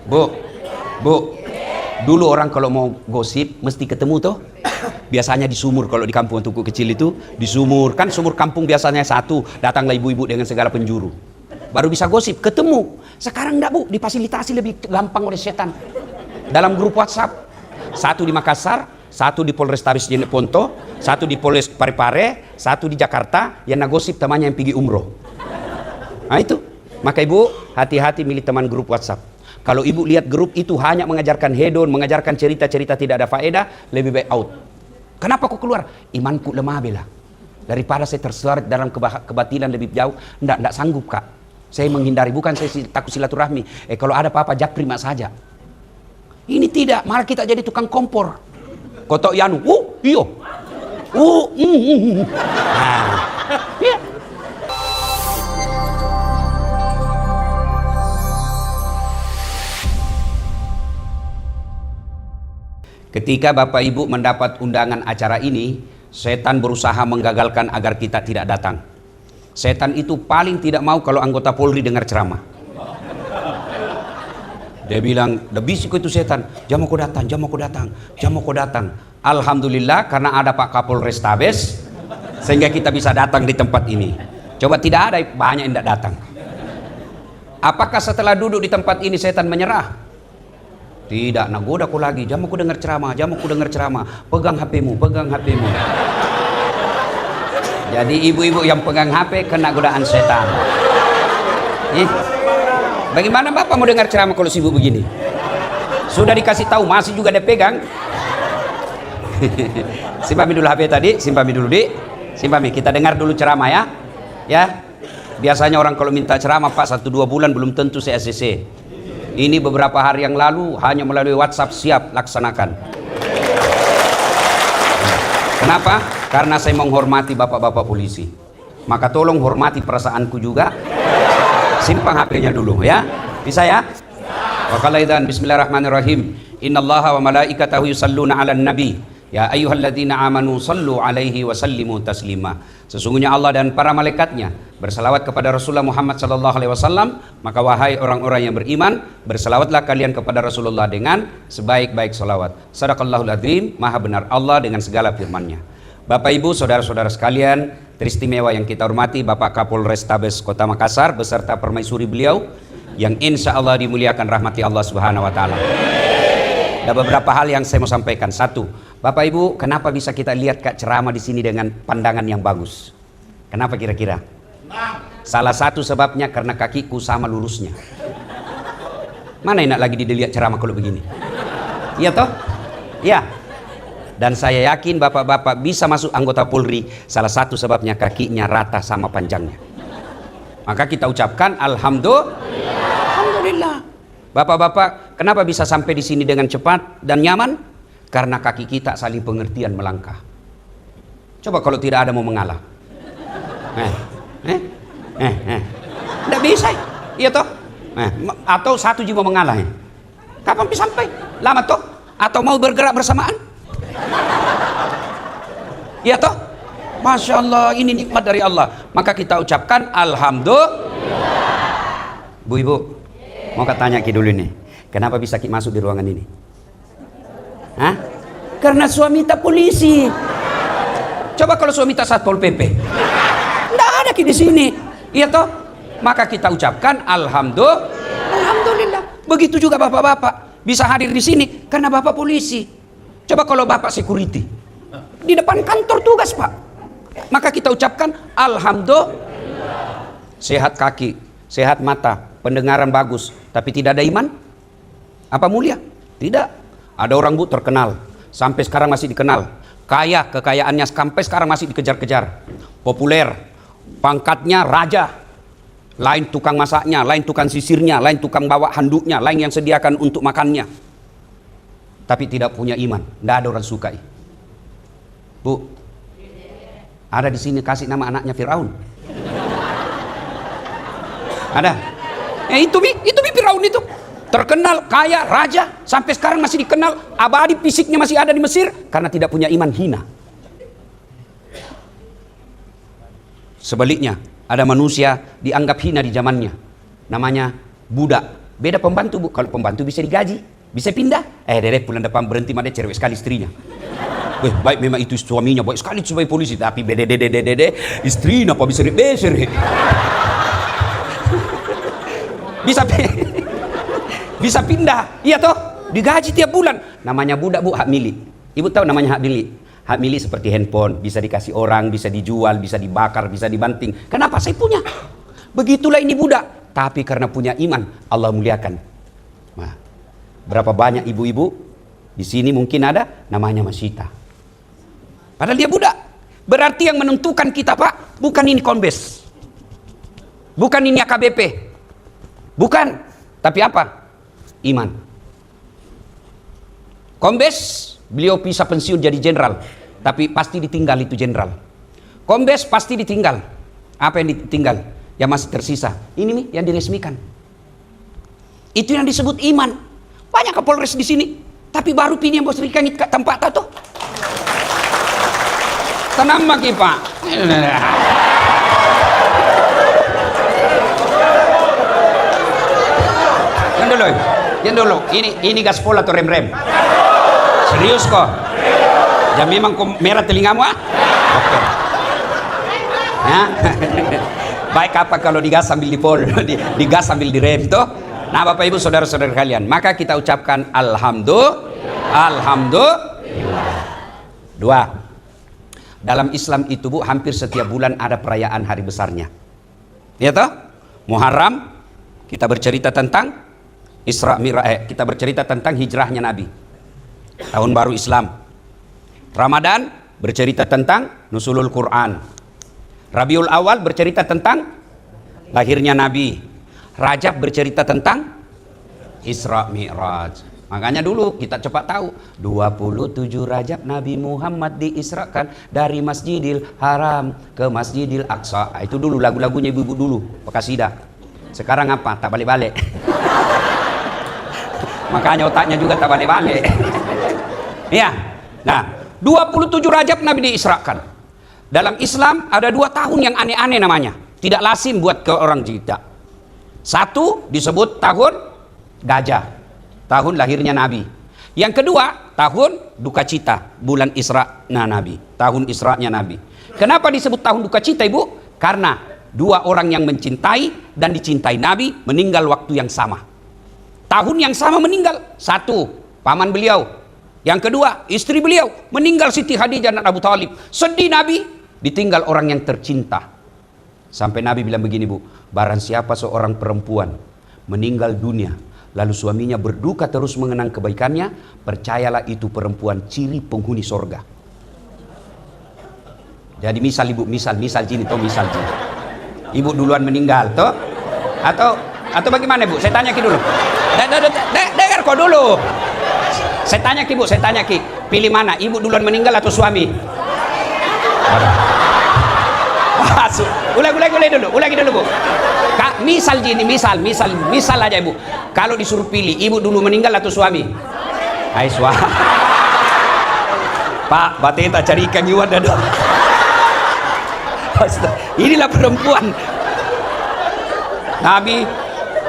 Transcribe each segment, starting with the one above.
Bu, Bu, dulu orang kalau mau gosip mesti ketemu tuh. Biasanya di sumur, kalau di kampung tuku kecil itu di sumur, kan sumur kampung biasanya satu, datanglah ibu-ibu dengan segala penjuru, baru bisa gosip, ketemu. Sekarang enggak, Bu, difasilitasi lebih gampang oleh setan. Dalam grup WhatsApp, satu di Makassar, satu di Polrestabes Jeneponto, satu di Polres Parepare, satu di Jakarta, yang nagosip temannya yang pergi umroh. Nah itu, maka ibu hati-hati milih teman grup WhatsApp. Kalau ibu lihat grup itu hanya mengajarkan hedon, mengajarkan cerita-cerita tidak ada faedah, lebih baik out. Kenapa kau keluar? Imanku lemah, bela. Daripada saya terseret dalam kebatilan lebih jauh, enggak sanggup, Kak. Saya menghindari, bukan saya takut silaturahmi. Kalau ada apa-apa japrima saja. Ini tidak, malah kita jadi tukang kompor. Kotok yanu, iyo. Nah, ya. Ketika Bapak Ibu mendapat undangan acara ini, setan berusaha menggagalkan agar kita tidak datang. Setan itu paling tidak mau kalau anggota Polri dengar ceramah. Dia bilang, "Dah bisik itu setan, jam aku datang, jam aku datang, jam aku datang." Alhamdulillah karena ada Pak Kapolrestabes, sehingga kita bisa datang di tempat ini. Coba tidak ada, banyak yang tidak datang. Apakah setelah duduk di tempat ini setan menyerah? Tidak, nagoda aku lagi, jam aku dengar ceramah, jam aku dengar ceramah. Pegang HP-mu, pegang HP-mu. Jadi ibu-ibu yang pegang HP kena godaan setan. Bagaimana Bapak mau dengar ceramah kalau sibuk begini? Sudah dikasih tahu masih juga dia pegang. Simpami dulu HP tadi, simpami dulu di. Simpami, kita dengar dulu ceramah ya. Ya. Biasanya orang kalau minta ceramah Pak 1-2 bulan belum tentu saya ACC. Ini beberapa hari yang lalu hanya melalui WhatsApp, siap laksanakan. Kenapa? Karena saya menghormati bapak-bapak polisi. Maka tolong hormati perasaanku juga. Simpan HP-nya dulu ya. Bisa ya? Wa qala idzan bismillahirrahmanirrahim. Innallaha wa malaikatahu yusalluna 'alan nabi. Ya ayyuhalladzina amanu sallu 'alaihi wa sallimu taslima. Sesungguhnya Allah dan para malaikatnya berselawat kepada Rasulullah Muhammad sallallahu alaihi wasallam, maka wahai orang-orang yang beriman, berselawatlah kalian kepada Rasulullah dengan sebaik-baik selawat. Shadaqallahul adzim, maha benar Allah dengan segala firman-Nya. Bapak Ibu, saudara-saudara sekalian, teristimewa yang kita hormati Bapak Kapolrestabes Kota Makassar beserta permaisuri beliau yang insya Allah dimuliakan rahmati Allah Subhanahu wa taala. Ada beberapa hal yang saya mau sampaikan. Satu, Bapak Ibu, kenapa bisa kita lihat Kak ceramah di sini dengan pandangan yang bagus? Kenapa kira-kira? Salah satu sebabnya karena kakiku sama lurusnya. Mana enak lagi dilihat ceramah kalau begini? Iya toh? Ya. Dan saya yakin bapak-bapak bisa masuk anggota Polri, salah satu sebabnya kakinya rata sama panjangnya. Maka kita ucapkan Alhamdulillah. Bapak-bapak, kenapa bisa sampai di sini dengan cepat dan nyaman? Karena kaki kita saling pengertian melangkah. Coba kalau tidak ada mau mengalah. Tidak bisa. Iya toh? Atau satu juga mau mengalah. Kapan bisa sampai? Lama toh? Atau mau bergerak bersamaan? Iya toh? Masya Allah, ini nikmat dari Allah. Maka kita ucapkan Alhamdulillah. Bu Ibu, mau tanya Ki dulu nih, kenapa bisa Ki masuk di ruangan ini? Hah? Karena suami tak polisi. Coba kalau suami tak Satpol PP, nggak ada Ki di sini, iya toh? Maka kita ucapkan Alhamdulillah. Begitu juga bapak-bapak bisa hadir di sini karena bapak polisi. Coba kalau bapak security di depan kantor tugas Pak, maka kita ucapkan Alhamdulillah. Sehat kaki, sehat mata, pendengaran bagus, tapi tidak ada iman, apa mulia? Tidak. Ada orang Bu terkenal, sampai sekarang masih dikenal, kaya, kekayaannya sampai sekarang masih dikejar-kejar, populer, pangkatnya raja, lain tukang masaknya, lain tukang sisirnya, lain tukang bawa handuknya, lain yang sediakan untuk makannya, tapi tidak punya iman, tidak ada orang sukai. Bu, ada di sini kasih nama anaknya Firaun? Ada? Itu Firaun itu terkenal, kaya, raja, sampai sekarang masih dikenal, abadi fisiknya masih ada di Mesir karena tidak punya iman, hina. Sebaliknya, ada manusia dianggap hina di zamannya, namanya budak, Beda pembantu bu, kalau pembantu bisa digaji, bisa pindah. Dede bulan depan berhenti, mana cerewet sekali istrinya. Baik memang itu suaminya, baik sekali sebagai polisi, tapi bede istrinya apa bisa dibeser. Bisa pindah, iya toh, digaji tiap bulan. Namanya budak bu, hak milik. Ibu tahu namanya hak milik? Hak milik seperti handphone, bisa dikasih orang, bisa dijual, bisa dibakar, bisa dibanting. Kenapa? Saya punya. Begitulah ini budak. Tapi karena punya iman, Allah muliakan. Nah, berapa banyak ibu-ibu di sini mungkin ada namanya Masita. Padahal dia budak. Berarti yang menentukan kita Pak, bukan ini Kombes, bukan ini AKBP, bukan. Tapi apa? Iman. Kombes, beliau bisa pensiun jadi jenderal, tapi pasti ditinggal itu jenderal. Kombes pasti ditinggal. Apa yang ditinggal? Yang masih tersisa, ini nih yang diresmikan. Itu yang disebut iman. Banyak Kapolres di sini, tapi baru pilih yang bos berikan ke tempat itu. Tenang lagi Pak. Yang dulu. Ini gaspol atau rem-rem? Serius kok? Ya memang merah telingamu ah? Oke. Ya. Baik apa kalau digas sambil dipol, digas sambil direm toh? Nah Bapak Ibu saudara-saudara kalian, maka kita ucapkan alhamdulillah. Dua. Dalam Islam itu Bu, hampir setiap bulan ada perayaan hari besarnya. Ya toh? Muharram kita bercerita tentang Isra Mi'raj, kita bercerita tentang hijrahnya Nabi. Tahun baru Islam. Ramadan bercerita tentang nuzulul Quran. Rabiul Awal bercerita tentang lahirnya Nabi. Rajab bercerita tentang Isra Mi'raj. Makanya dulu kita cepat tahu 27 Rajab Nabi Muhammad diisrakan dari Masjidil Haram ke Masjidil Aqsa. Itu dulu lagu-lagunya ibu-ibu dulu, Pekasida. Sekarang apa? Tak balik-balik. Makanya otaknya juga tak balik-balik. Ya. Nah, 27 Rajab Nabi diisrakan. Dalam Islam ada 2 tahun yang aneh-aneh namanya. Tidak lazim buat ke orang kita. Satu disebut tahun gajah, tahun lahirnya Nabi. Yang kedua tahun duka cita, bulan Isra-nya Nabi, tahun Isra-nya Nabi. Kenapa disebut tahun duka cita Ibu? Karena 2 orang yang mencintai dan dicintai Nabi meninggal waktu yang sama. Tahun yang sama meninggal. Satu paman beliau, yang kedua istri beliau meninggal, Siti Khadijah dan Abu Thalib. Sedih Nabi, ditinggal orang yang tercinta. Sampai Nabi bilang begini Bu, barang siapa seorang perempuan meninggal dunia lalu suaminya berduka terus mengenang kebaikannya, percayalah itu perempuan ciri penghuni sorga. Jadi misal Ibu, misal gini toh, misal gini. Ibu duluan meninggal toh, atau bagaimana Bu? Saya tanya ki dulu. Dengar kok dulu. Saya tanya ki Bu, pilih mana? Ibu duluan meninggal atau suami? Ulangi dulu Bu. Misal gini, misal aja Ibu. Kalau disuruh pilih, ibu dulu meninggal atau suami? Hai suami. Pak, bateta carikan iwan dan inilah perempuan Nabi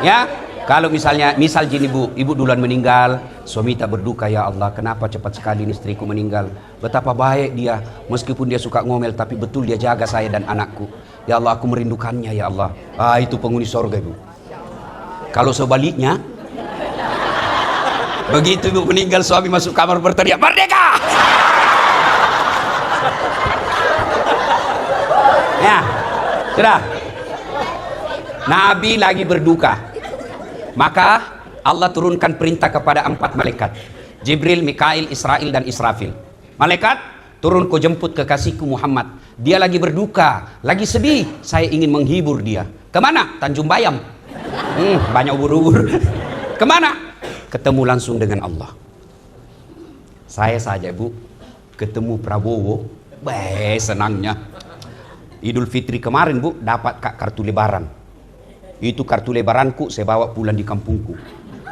ya. Kalau misal gini Bu, ibu duluan meninggal, suami tak berduka, ya Allah kenapa cepat sekali ini istriku meninggal, betapa baik dia, meskipun dia suka ngomel tapi betul dia jaga saya dan anakku, ya Allah aku merindukannya ya Allah. Itu penghuni sorga Ibu. Kalau sebaliknya, begitu ibu meninggal suami masuk kamar berteriak merdeka. Ya sudah, Nabi lagi berduka. Maka Allah turunkan perintah kepada 4 malaikat, Jibril, Mikail, Israel dan Israfil. Malaikat turun kau jemput kekasihku Muhammad, dia lagi berduka, lagi sedih, saya ingin menghibur dia. Kemana? Tanjung Bayam. Banyak ubur-ubur. Kemana? Ketemu langsung dengan Allah. Saya saja Bu ketemu Prabowo, senangnya. Idul Fitri kemarin Bu dapat kartu lebaran. Itu kartu lebaranku saya bawa pulang di kampungku.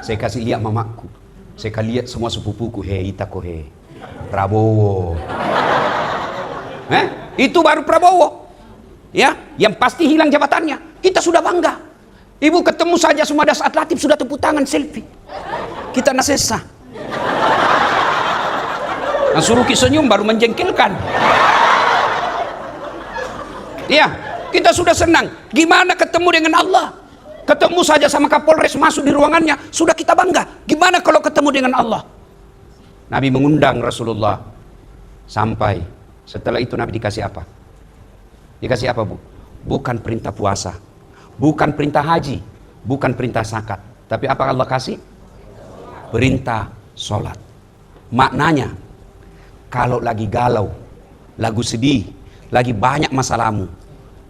Saya kasih lihat mamaku. Saya lihat semua sepupuku. Itako Prabowo. Itu baru Prabowo. Ya, yang pasti hilang jabatannya. Kita sudah bangga. Ibu ketemu saja Sumada Saat Latif sudah tepuk tangan selfie. Kita nasesa. Nah, suruh senyum baru menjengkelkan. Iya, kita sudah senang. Gimana ketemu dengan Allah? Ketemu saja sama Kapolres masuk di ruangannya, sudah kita bangga. Gimana kalau ketemu dengan Allah? Nabi mengundang Rasulullah. Sampai setelah itu Nabi dikasih apa? Dikasih apa, Bu? Bukan perintah puasa, bukan perintah haji, bukan perintah zakat. Tapi apa Allah kasih? Perintah sholat. Maknanya, kalau lagi galau, lagu sedih, lagi banyak masalahmu,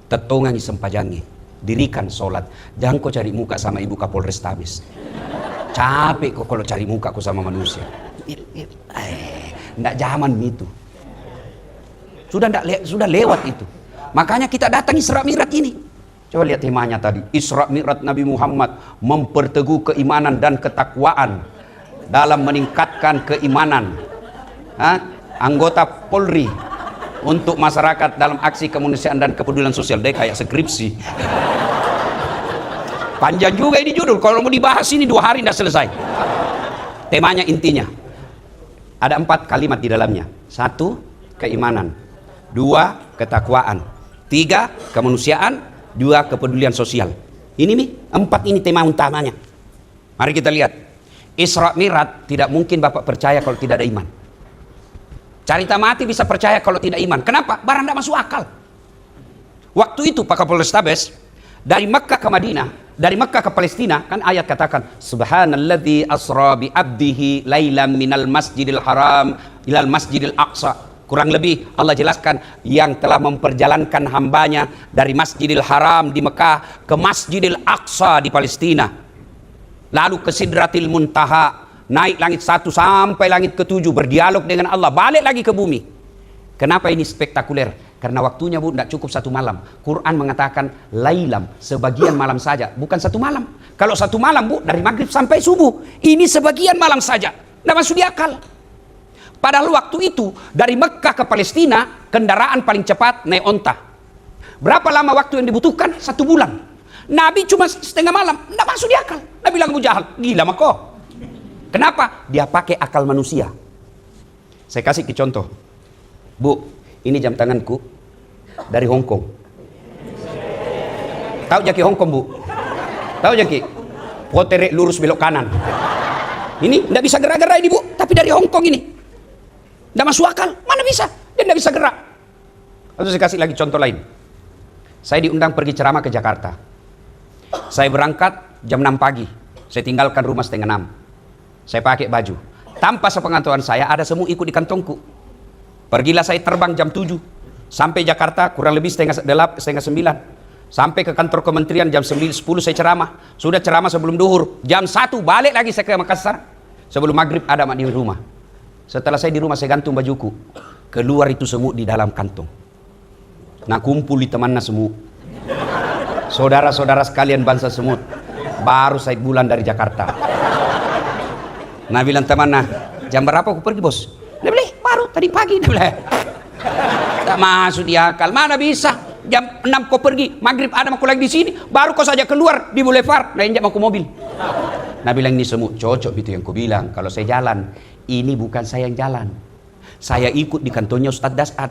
tetongangi sempajangi, dirikan sholat. Jangan kau cari muka sama Ibu Kapolres Tabes. Capek kok kalau cari muka kau sama manusia. Nggak zaman itu. Sudah lewat itu. Makanya kita datang Isra Mi'raj ini. Coba lihat temanya tadi. Isra Mi'raj Nabi Muhammad memperteguh keimanan dan ketakwaan dalam meningkatkan keimanan anggota Polri untuk masyarakat dalam aksi kemanusiaan dan kepedulian sosial. Dia kayak skripsi. Panjang juga ini judul. Kalau mau dibahas ini 2 hari tidak selesai. Temanya intinya ada 4 kalimat di dalamnya. 1, keimanan. 2, ketakwaan. 3, kemanusiaan. 2, kepedulian sosial. Ini nih 4 ini tema utamanya. Mari kita lihat. Isra Mi'raj tidak mungkin Bapak percaya kalau tidak ada iman. Carita mati bisa percaya kalau tidak iman. Kenapa? Barang tidak masuk akal. Waktu itu Pak Kapolres Tabes dari Mekkah ke Madinah, dari Mekkah ke Palestina, kan ayat katakan subhanalladzi asra bi abdihi lailan minal masjidil haram ilal masjidil aqsa. Kurang lebih Allah jelaskan yang telah memperjalankan hambanya dari Masjidil Haram di Mekah ke Masjidil Aqsa di Palestina, lalu ke Sidratil Muntaha, naik langit 1 sampai langit ke-7, berdialog dengan Allah, balik lagi ke bumi. Kenapa ini spektakuler? Karena waktunya, Bu, tidak cukup 1 malam. Quran mengatakan lailam, sebagian malam saja, bukan 1 malam. Kalau 1 malam, Bu, dari maghrib sampai subuh, ini sebagian malam saja, tidak masuk di akal. Padahal waktu itu dari Mekkah ke Palestina kendaraan paling cepat naik onta. Berapa lama waktu yang dibutuhkan? 1 bulan. Nabi cuma setengah malam, tidak masuk di akal. Nabi bilang Abu Jahal, gila mah kok. Kenapa? Dia pakai akal manusia. Saya kasih ke contoh. Bu, ini jam tanganku dari Hong Kong. Tahu jaki Hong Kong, Bu? Tahu jaki? Potere lurus belok kanan. Ini tidak bisa gerak-gerak ini, Bu, tapi dari Hong Kong ini. Tidak masuk akal, mana bisa? Dia tidak bisa gerak. Lalu saya kasih lagi contoh lain. Saya diundang pergi ceramah ke Jakarta. Saya berangkat jam 6 pagi. Saya tinggalkan rumah setengah 6. Saya pakai baju. Tanpa sepengetahuan saya ada semut ikut di kantongku. Pergilah saya terbang jam 7. Sampai Jakarta kurang lebih setengah 9. Sampai ke kantor kementerian jam 10 saya ceramah. Sudah ceramah sebelum duhur. Jam 1 balik lagi saya ke Makassar. Sebelum maghrib ada di rumah. Setelah saya di rumah saya gantung bajuku. Keluar itu semut di dalam kantong. Nah, kumpul di temannya semut. Saudara-saudara sekalian bangsa semut. Baru saya bulan dari Jakarta. Nah, bilang temannya, jam berapa aku pergi, Bos? Dia bilang, baru tadi pagi. Dia bilang, tak masuk di akal. Mana bisa? Jam 6 kau pergi, maghrib ada aku lagi di sini. Baru kau saja keluar di boulevard. Nah, injak aku mobil. Nah, bilang ini semut cocok itu yang kau bilang. Kalau saya jalan, ini bukan saya yang jalan. Saya ikut di kantornya Ustadz Dasat.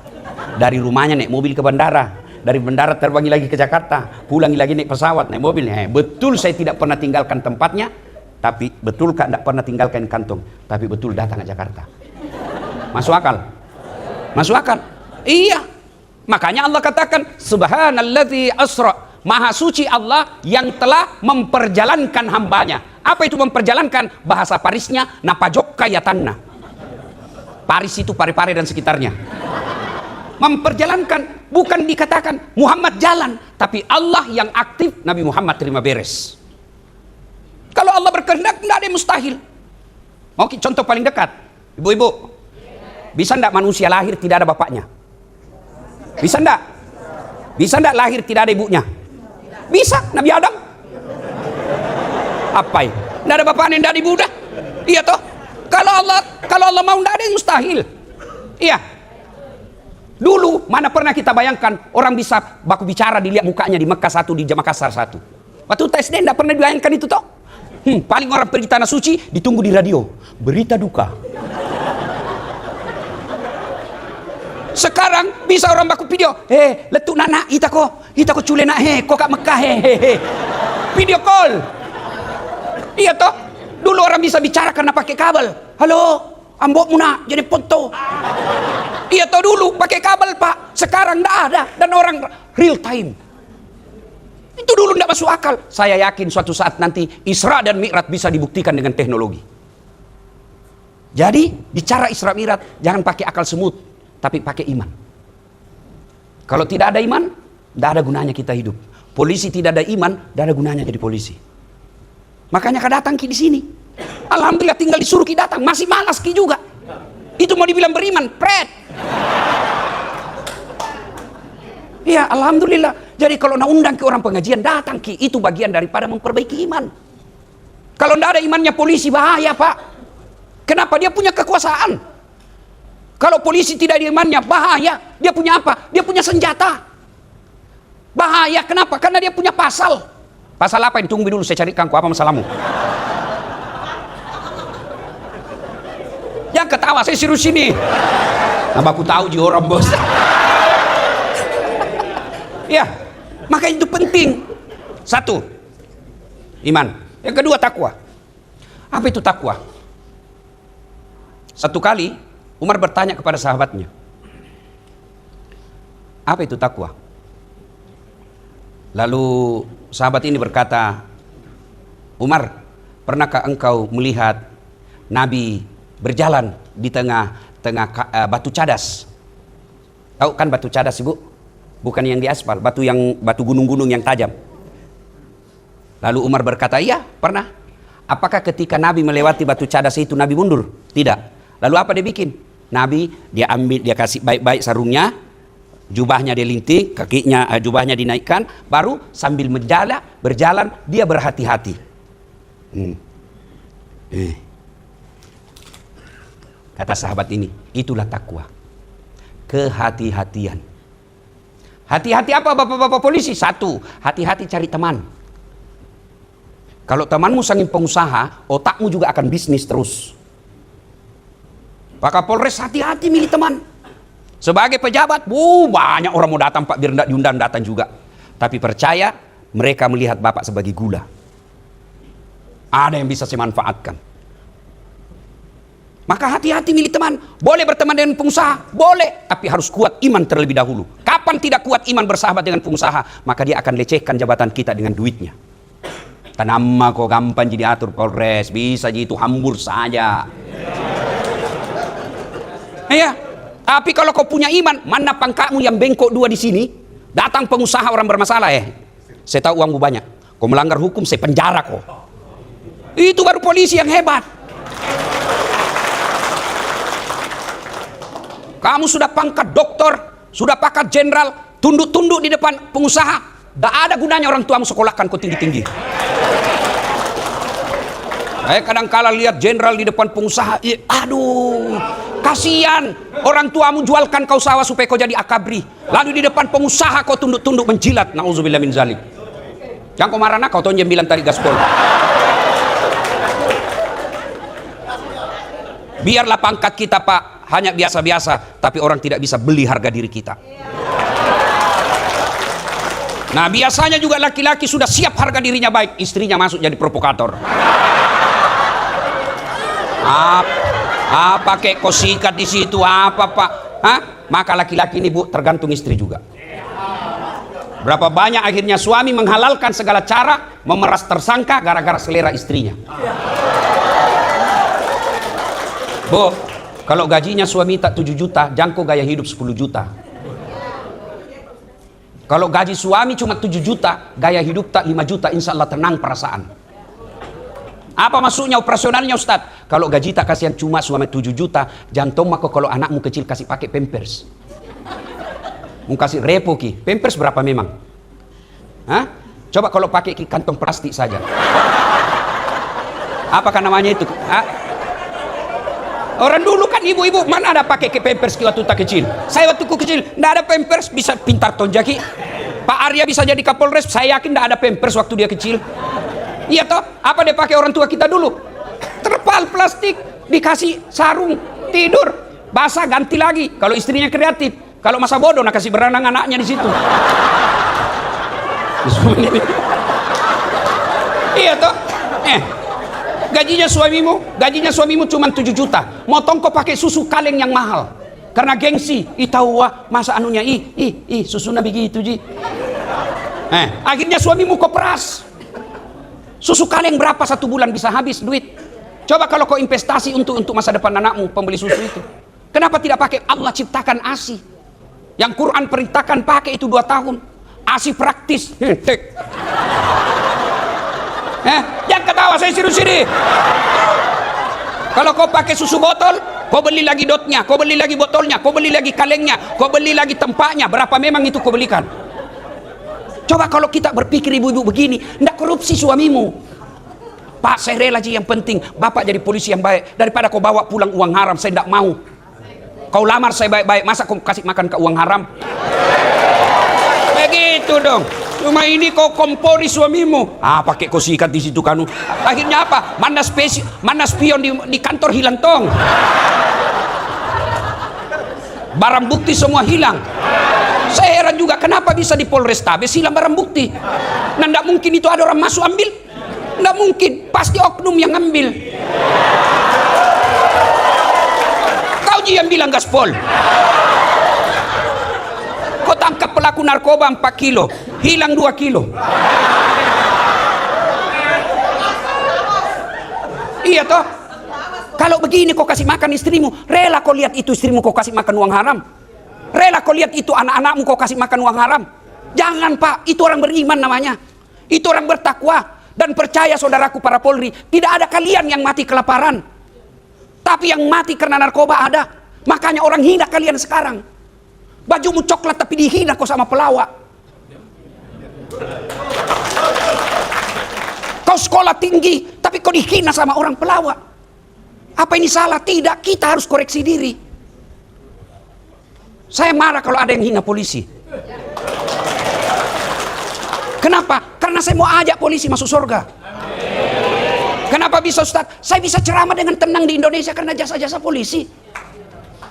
Dari rumahnya naik mobil ke bandara. Dari bandara terbangi lagi ke Jakarta. Pulangi lagi naik pesawat, naik mobil. Betul saya tidak pernah tinggalkan tempatnya. Tapi betul tidak pernah tinggalkan kantong. Tapi betul datang ke Jakarta. Masuk akal? Masuk akal? Iya. Makanya Allah katakan subhanalladzi asra. Maha suci Allah yang telah memperjalankan hambanya. Apa itu memperjalankan? Bahasa Parisnya napajok kayatanna. Paris itu Pare-Pare dan sekitarnya. Memperjalankan, bukan dikatakan Muhammad jalan, tapi Allah yang aktif, Nabi Muhammad terima beres. Kalau Allah berkehendak tidak ada yang mustahil. Mau contoh paling dekat, ibu-ibu, bisa tidak manusia lahir tidak ada bapaknya? Bisa tidak? Bisa tidak lahir tidak ada ibunya? Bisa, Nabi Adam. Apa ya? Tidak ada bapaknya, tidak ada ibu dah. Iya toh? Kalau Allah mau tidak ada yang mustahil. Iya. Dulu mana pernah kita bayangkan orang bisa baku bicara dilihat mukanya di Mekah 1, di Makassar 1. Waktu SD enggak pernah dibayangkan itu toh. Paling orang pergi tanah suci ditunggu di radio, berita duka. Sekarang bisa orang baku video, letuk nana, hitako cule nak, kok kat Mekah, video call. Iya toh, dulu orang bisa bicara karena pakai kabel. Halo, ambok muna jadi foto. Iya toh dulu pakai kabel pak, sekarang ndak ada dan orang real time. Itu dulu ndak masuk akal. Saya yakin suatu saat nanti Isra dan Mi'raj bisa dibuktikan dengan teknologi. Jadi bicara Isra Mi'raj jangan pakai akal semut, tapi pakai iman. Kalau tidak ada iman, tidak ada gunanya kita hidup. Polisi tidak ada iman, tidak ada gunanya jadi polisi. Makanya kau datang ki di sini. Alhamdulillah tinggal disuruh ki datang, masih malas ki juga. Itu mau dibilang beriman, pret. Iya, alhamdulillah. Jadi kalau nak undang ke orang pengajian, datang ki. Itu bagian daripada memperbaiki iman. Kalau tidak ada imannya polisi, bahaya pak. Kenapa? Dia punya kekuasaan. Kalau polisi tidak ada imannya, bahaya. Dia punya apa? Dia punya senjata. Bahaya, kenapa? Karena dia punya pasal. Pasal apa? Tunggu dulu, saya carikan ku apa masalahmu. Yang ketawa, saya suruh sini. Nama aku tahu juga orang bos. Ya, maka itu penting. Satu, iman. Yang kedua, takwa. Apa itu takwa? Satu kali Umar bertanya kepada sahabatnya, apa itu takwa? Lalu sahabat ini berkata, Umar, pernahkah engkau melihat Nabi berjalan di tengah batu cadas? Tahu kan batu cadas, Ibu? Bukan yang di aspal, batu gunung-gunung yang tajam. Lalu Umar berkata, iya, pernah. Apakah ketika Nabi melewati batu cadas itu Nabi mundur? Tidak. Lalu apa dia bikin? Nabi dia ambil, dia kasih baik-baik sarungnya, jubahnya dia linting, kakinya jubahnya dinaikkan, baru sambil berjalan dia berhati-hati. Kata sahabat ini, itulah takwa. Kehati-hatian. Hati-hati apa bapak-bapak polisi? Satu, hati-hati cari teman. Kalau temanmu saking pengusaha, otakmu juga akan bisnis terus. Pak Kapolres hati-hati milih teman. Sebagai pejabat, banyak orang mau datang pak, biar tidak diundang datang juga. Tapi percaya, mereka melihat bapak sebagai gula. Ada yang bisa saya manfaatkan. Maka hati-hati milih teman. Boleh berteman dengan pengusaha, boleh, tapi harus kuat iman terlebih dahulu. Kapan tidak kuat iman bersahabat dengan pengusaha, maka dia akan lecehkan jabatan kita dengan duitnya. Tanama kok gampang jadi atur Polres, bisa jadi itu hambur saja. Iya, tapi kalau kau punya iman, mana pangkatmu yang bengkok dua di sini, datang pengusaha orang bermasalah, saya tahu uangmu banyak, kau melanggar hukum, saya penjara kau. Itu baru polisi yang hebat. Kamu sudah pangkat doktor, sudah pangkat jenderal, tunduk-tunduk di depan pengusaha, tidak ada gunanya orang tuamu sekolahkan kau tinggi-tinggi. Saya kadang-kala lihat jenderal di depan pengusaha, aduh, kasihan. Orang tuamu jualkan kau sawah supaya kau jadi akabri. Lalu di depan pengusaha kau tunduk-tunduk menjilat. Nauzubillah min zalik. Jangan kau marah nak, kau tonjem bilang tadi gaspol. Biarlah pangkat kita pak hanya biasa-biasa, tapi orang tidak bisa beli harga diri kita. Nah biasanya juga laki-laki sudah siap harga dirinya baik, istrinya masuk jadi provokator. Apa kek kau sikat di situ apa pak? Hah? Maka laki-laki ini bu tergantung istri juga. Berapa banyak akhirnya suami menghalalkan segala cara memeras tersangka gara-gara selera istrinya. Bu, kalau gajinya suami tak 7 juta, jangkau gaya hidup 10 juta. Kalau gaji suami cuma 7 juta, gaya hidup tak 5 juta, insya Allah tenang perasaan. Apa maksudnya operasionalnya Ustadz? Kalau gaji tak kasihan cuma suami 7 juta, jantung maka kalau anakmu kecil kasih pakai pampers. Mau kasih repo ki, pampers berapa memang? Hah? Coba kalau pakai ki kantong plastik saja. Apakah namanya itu? Hah? Orang dulu kan ibu-ibu mana ada pakai ke pampers ki waktu tak kecil. Saya waktu kecil nggak ada pampers, bisa pintar tonjaki. Pak Arya bisa jadi Kapolres, saya yakin tidak ada pampers waktu dia kecil. Iya toh? Apa dia pakai orang tua kita dulu? Terpal plastik, dikasih sarung, tidur, basah ganti lagi. Kalau istrinya kreatif, kalau masa bodoh, nak kasih berenang anaknya di situ. Iya toh? Gajinya suamimu cuma 7 juta. Motong kau pakai susu kaleng yang mahal. Karena gengsi, tahu masa anunya, susunya begitu ji. Akhirnya suamimu kau peras. Susu kaleng berapa 1 bulan bisa habis duit. Coba kalau kau investasi untuk masa depan anakmu, pembeli susu itu. Kenapa tidak pakai? Allah ciptakan ASI. Yang Quran perintahkan pakai itu 2 tahun. ASI praktis. Jangan ketawa, saya serius ini. Kalau kau pakai susu botol, kau beli lagi dotnya, kau beli lagi botolnya, kau beli lagi kalengnya, kau beli lagi tempatnya, berapa memang itu kau belikan. Coba kalau kita berpikir ibu-ibu begini, tidak korupsi suamimu. Pak, saya rela aja, yang penting bapak jadi polisi yang baik, daripada kau bawa pulang uang haram, saya tidak mau. Kau lamar saya baik-baik, masa kau kasih makan ke uang haram? Begitu dong. Cuma ini kau kompori suamimu, pakai kau sikat di situ kanu. Akhirnya apa? Mana spion di kantor hilang tong. Barang bukti semua hilang. Saya heran juga kenapa bisa di Polrestabes hilang barang bukti. Nah, tidak mungkin itu ada orang masuk ambil. Tidak mungkin, pasti oknum yang ambil. Kau yang bilang gaspol. Kau tangkap pelaku narkoba 4 kilo, hilang 2 kilo. Iya toh? Kalau begini kau kasih makan istrimu, rela kau lihat itu istrimu kau kasih makan uang haram? Rela kau lihat itu anak-anakmu kau kasih makan uang haram? Jangan Pak, itu orang beriman namanya. Itu orang bertakwa. Dan percaya saudaraku para Polri, tidak ada kalian yang mati kelaparan. Tapi yang mati karena narkoba ada. Makanya orang hina kalian sekarang. Bajumu coklat tapi dihina kau sama pelawak. Kau sekolah tinggi tapi kau dihina sama orang pelawak. Apa ini salah? Tidak, kita harus koreksi diri. Saya marah kalau ada yang hina polisi. Kenapa? Karena saya mau ajak polisi masuk surga. Kenapa bisa Ustaz? Saya bisa ceramah dengan tenang di Indonesia karena jasa-jasa polisi.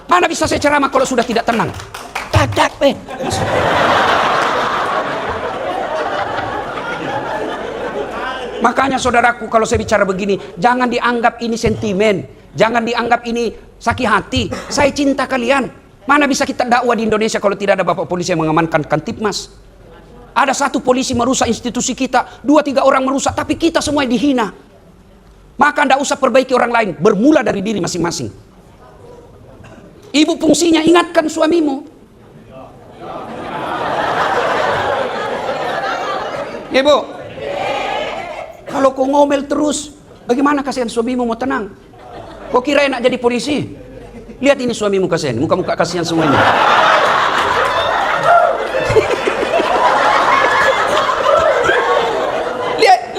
Mana bisa saya ceramah kalau sudah tidak tenang? Makanya saudaraku, kalau saya bicara begini, jangan dianggap ini sentimen, jangan dianggap ini sakit hati. Saya cinta kalian. Mana bisa kita dakwah di Indonesia kalau tidak ada bapak polisi yang mengamankan Kantipmas? Ada 1 polisi merusak institusi kita, 2-3 orang merusak, tapi kita semua dihina. Maka tidak usah perbaiki orang lain, bermula dari diri masing-masing. Ibu fungsinya ingatkan suamimu. Ibu, kalau kau ngomel terus, bagaimana kasihan suamimu mau tenang? Kau kira enak jadi polisi? Lihat ini suamimu kasihan, muka-muka kasihan semua ini.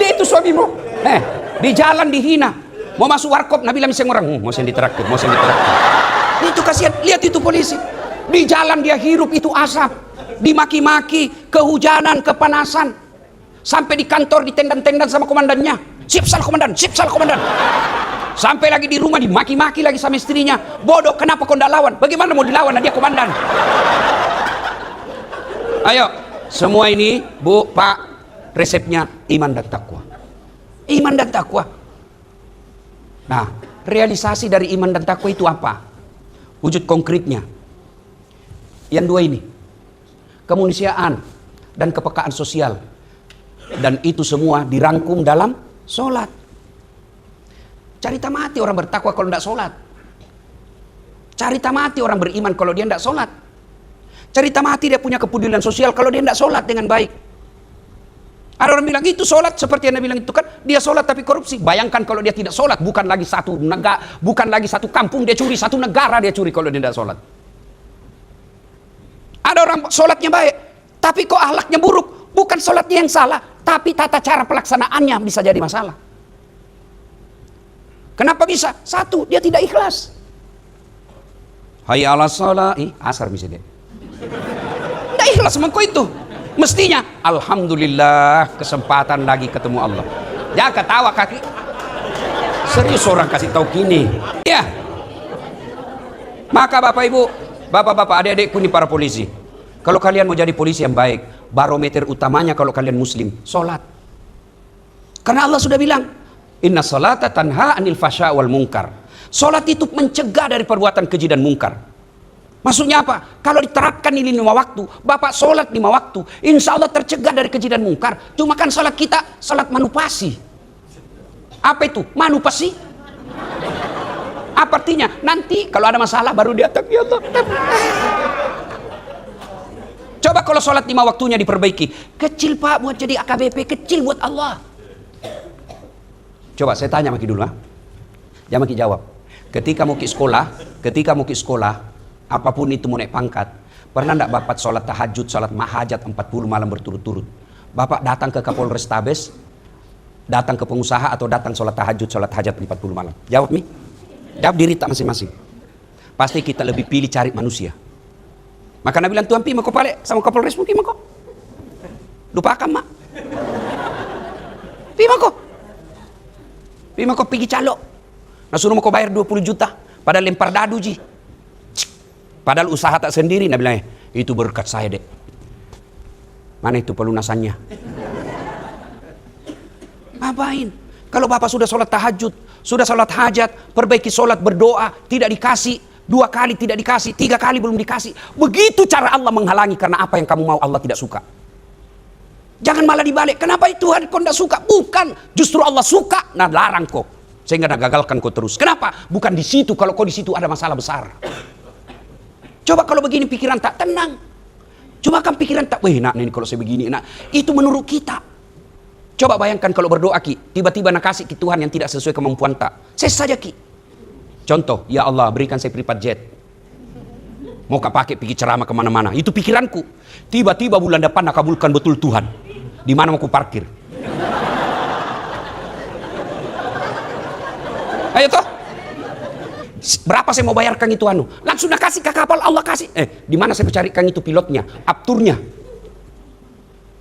lihat itu suamimu. Di jalan dihina, mau masuk warkop, Nabi bilang miseng orang, mau sen ditraktir. Itu kasihan, lihat itu polisi. Di jalan dia hirup itu asap, dimaki-maki, kehujanan, kepanasan. Sampai di kantor ditendang-tendang sama komandannya. Sipsal komandan. Sampai lagi di rumah dimaki-maki lagi sama istrinya. Bodoh, kenapa kau tidak lawan? Bagaimana mau dilawan? Dia komandan. Ayo, semua ini Bu, Pak, resepnya iman dan takwa. Iman dan takwa. Nah, realisasi dari iman dan takwa itu apa? Wujud konkretnya. Yang 2 ini. Kemanusiaan dan kepekaan sosial. Dan itu semua dirangkum dalam sholat. Carita mati orang bertakwa kalau tidak sholat. Carita mati orang beriman kalau dia tidak sholat. Carita mati dia punya kepedulian sosial kalau dia tidak sholat dengan baik. Ada orang bilang itu sholat seperti yang Anda bilang itu kan, dia sholat tapi korupsi. Bayangkan kalau dia tidak sholat, bukan lagi satu negara, bukan lagi satu kampung dia curi, satu negara dia curi kalau dia tidak sholat. Ada orang sholatnya baik, tapi kok akhlaknya buruk. Bukan sholatnya yang salah, tapi tata cara pelaksanaannya bisa jadi masalah. Kenapa bisa? 1, dia tidak ikhlas. Hayya ala shalah, asar misalnya. Tidak ikhlas sama kau itu. Mestinya, alhamdulillah kesempatan lagi ketemu Allah. Jangan ketawa kaki. Serius orang kasih tahu gini. Ya. Maka Bapak Ibu, Bapak-bapak, adik-adikku ini para polisi. Kalau kalian mau jadi polisi yang baik, barometer utamanya kalau kalian muslim, sholat. Karena Allah sudah bilang, inna sholata tanha anil fasya wal munkar. Sholat itu mencegah dari perbuatan keji dan mungkar. Maksudnya apa? Kalau diterapkan ini 5 waktu, Bapak sholat 5 waktu, insya Allah tercegah dari keji dan mungkar. Cuma kan sholat kita, sholat manupasi. Apa itu? Manupasi? Apa artinya? Nanti kalau ada masalah baru dia ya Allah. Coba kalau sholat 5 waktunya diperbaiki. Kecil Pak buat jadi AKBP, kecil buat Allah. Coba saya tanya Maki dulu. Jangan Maki jawab. Ketika mau ke sekolah, apapun itu mau naik pangkat, pernah enggak Bapak sholat tahajud, sholat mahajat 40 malam berturut-turut? Bapak datang ke Kapolres Tabes, datang ke pengusaha, atau datang sholat tahajud, sholat hajat 40 malam? Jawab Mi. Jawab diri tak masing-masing. Pasti kita lebih pilih cari manusia. Maka Nabi bilang, Tuhan pi mau pale sama Kapolres mungkin mau. Lupakan mak. Pi mau pergi calo. Nah suruh mau bayar 20 juta. Padahal lempar dadu ji. Padahal usaha tak sendiri. Nabi bilang, itu berkat saya dek. Mana itu pelunasannya? Ngapain? Kalau Bapak sudah sholat tahajud, sudah sholat hajat, perbaiki sholat, berdoa, tidak dikasih, 2 kali tidak dikasih, 3 kali belum dikasih. Begitu cara Allah menghalangi, karena apa yang kamu mau Allah tidak suka. Jangan malah dibalik, kenapa itu Tuhan kau tidak suka? Bukan, justru Allah suka, nah larang kau. Sehingga nah gagalkan kau terus. Kenapa? Bukan di situ, kalau kau di situ ada masalah besar. Coba kalau begini pikiran tak tenang. Coba kan pikiran tak, weh nak ini kalau saya begini, nak. Itu menurut kita. Coba bayangkan kalau berdoa Ki, tiba-tiba nak kasih Ki Tuhan yang tidak sesuai kemampuan tak. Saya saja Ki. Contoh, ya Allah berikan saya privat jet. Mau kak pakai pergi ceramah kemana-mana. Itu pikiranku. Tiba-tiba bulan depan nak kabulkan betul Tuhan. Di mana mau ku parkir? Ayo toh. Berapa saya mau bayarkan itu anu? Langsung nak kasih ke kapal, Allah kasih. Di mana saya carikan itu pilotnya, apturnya?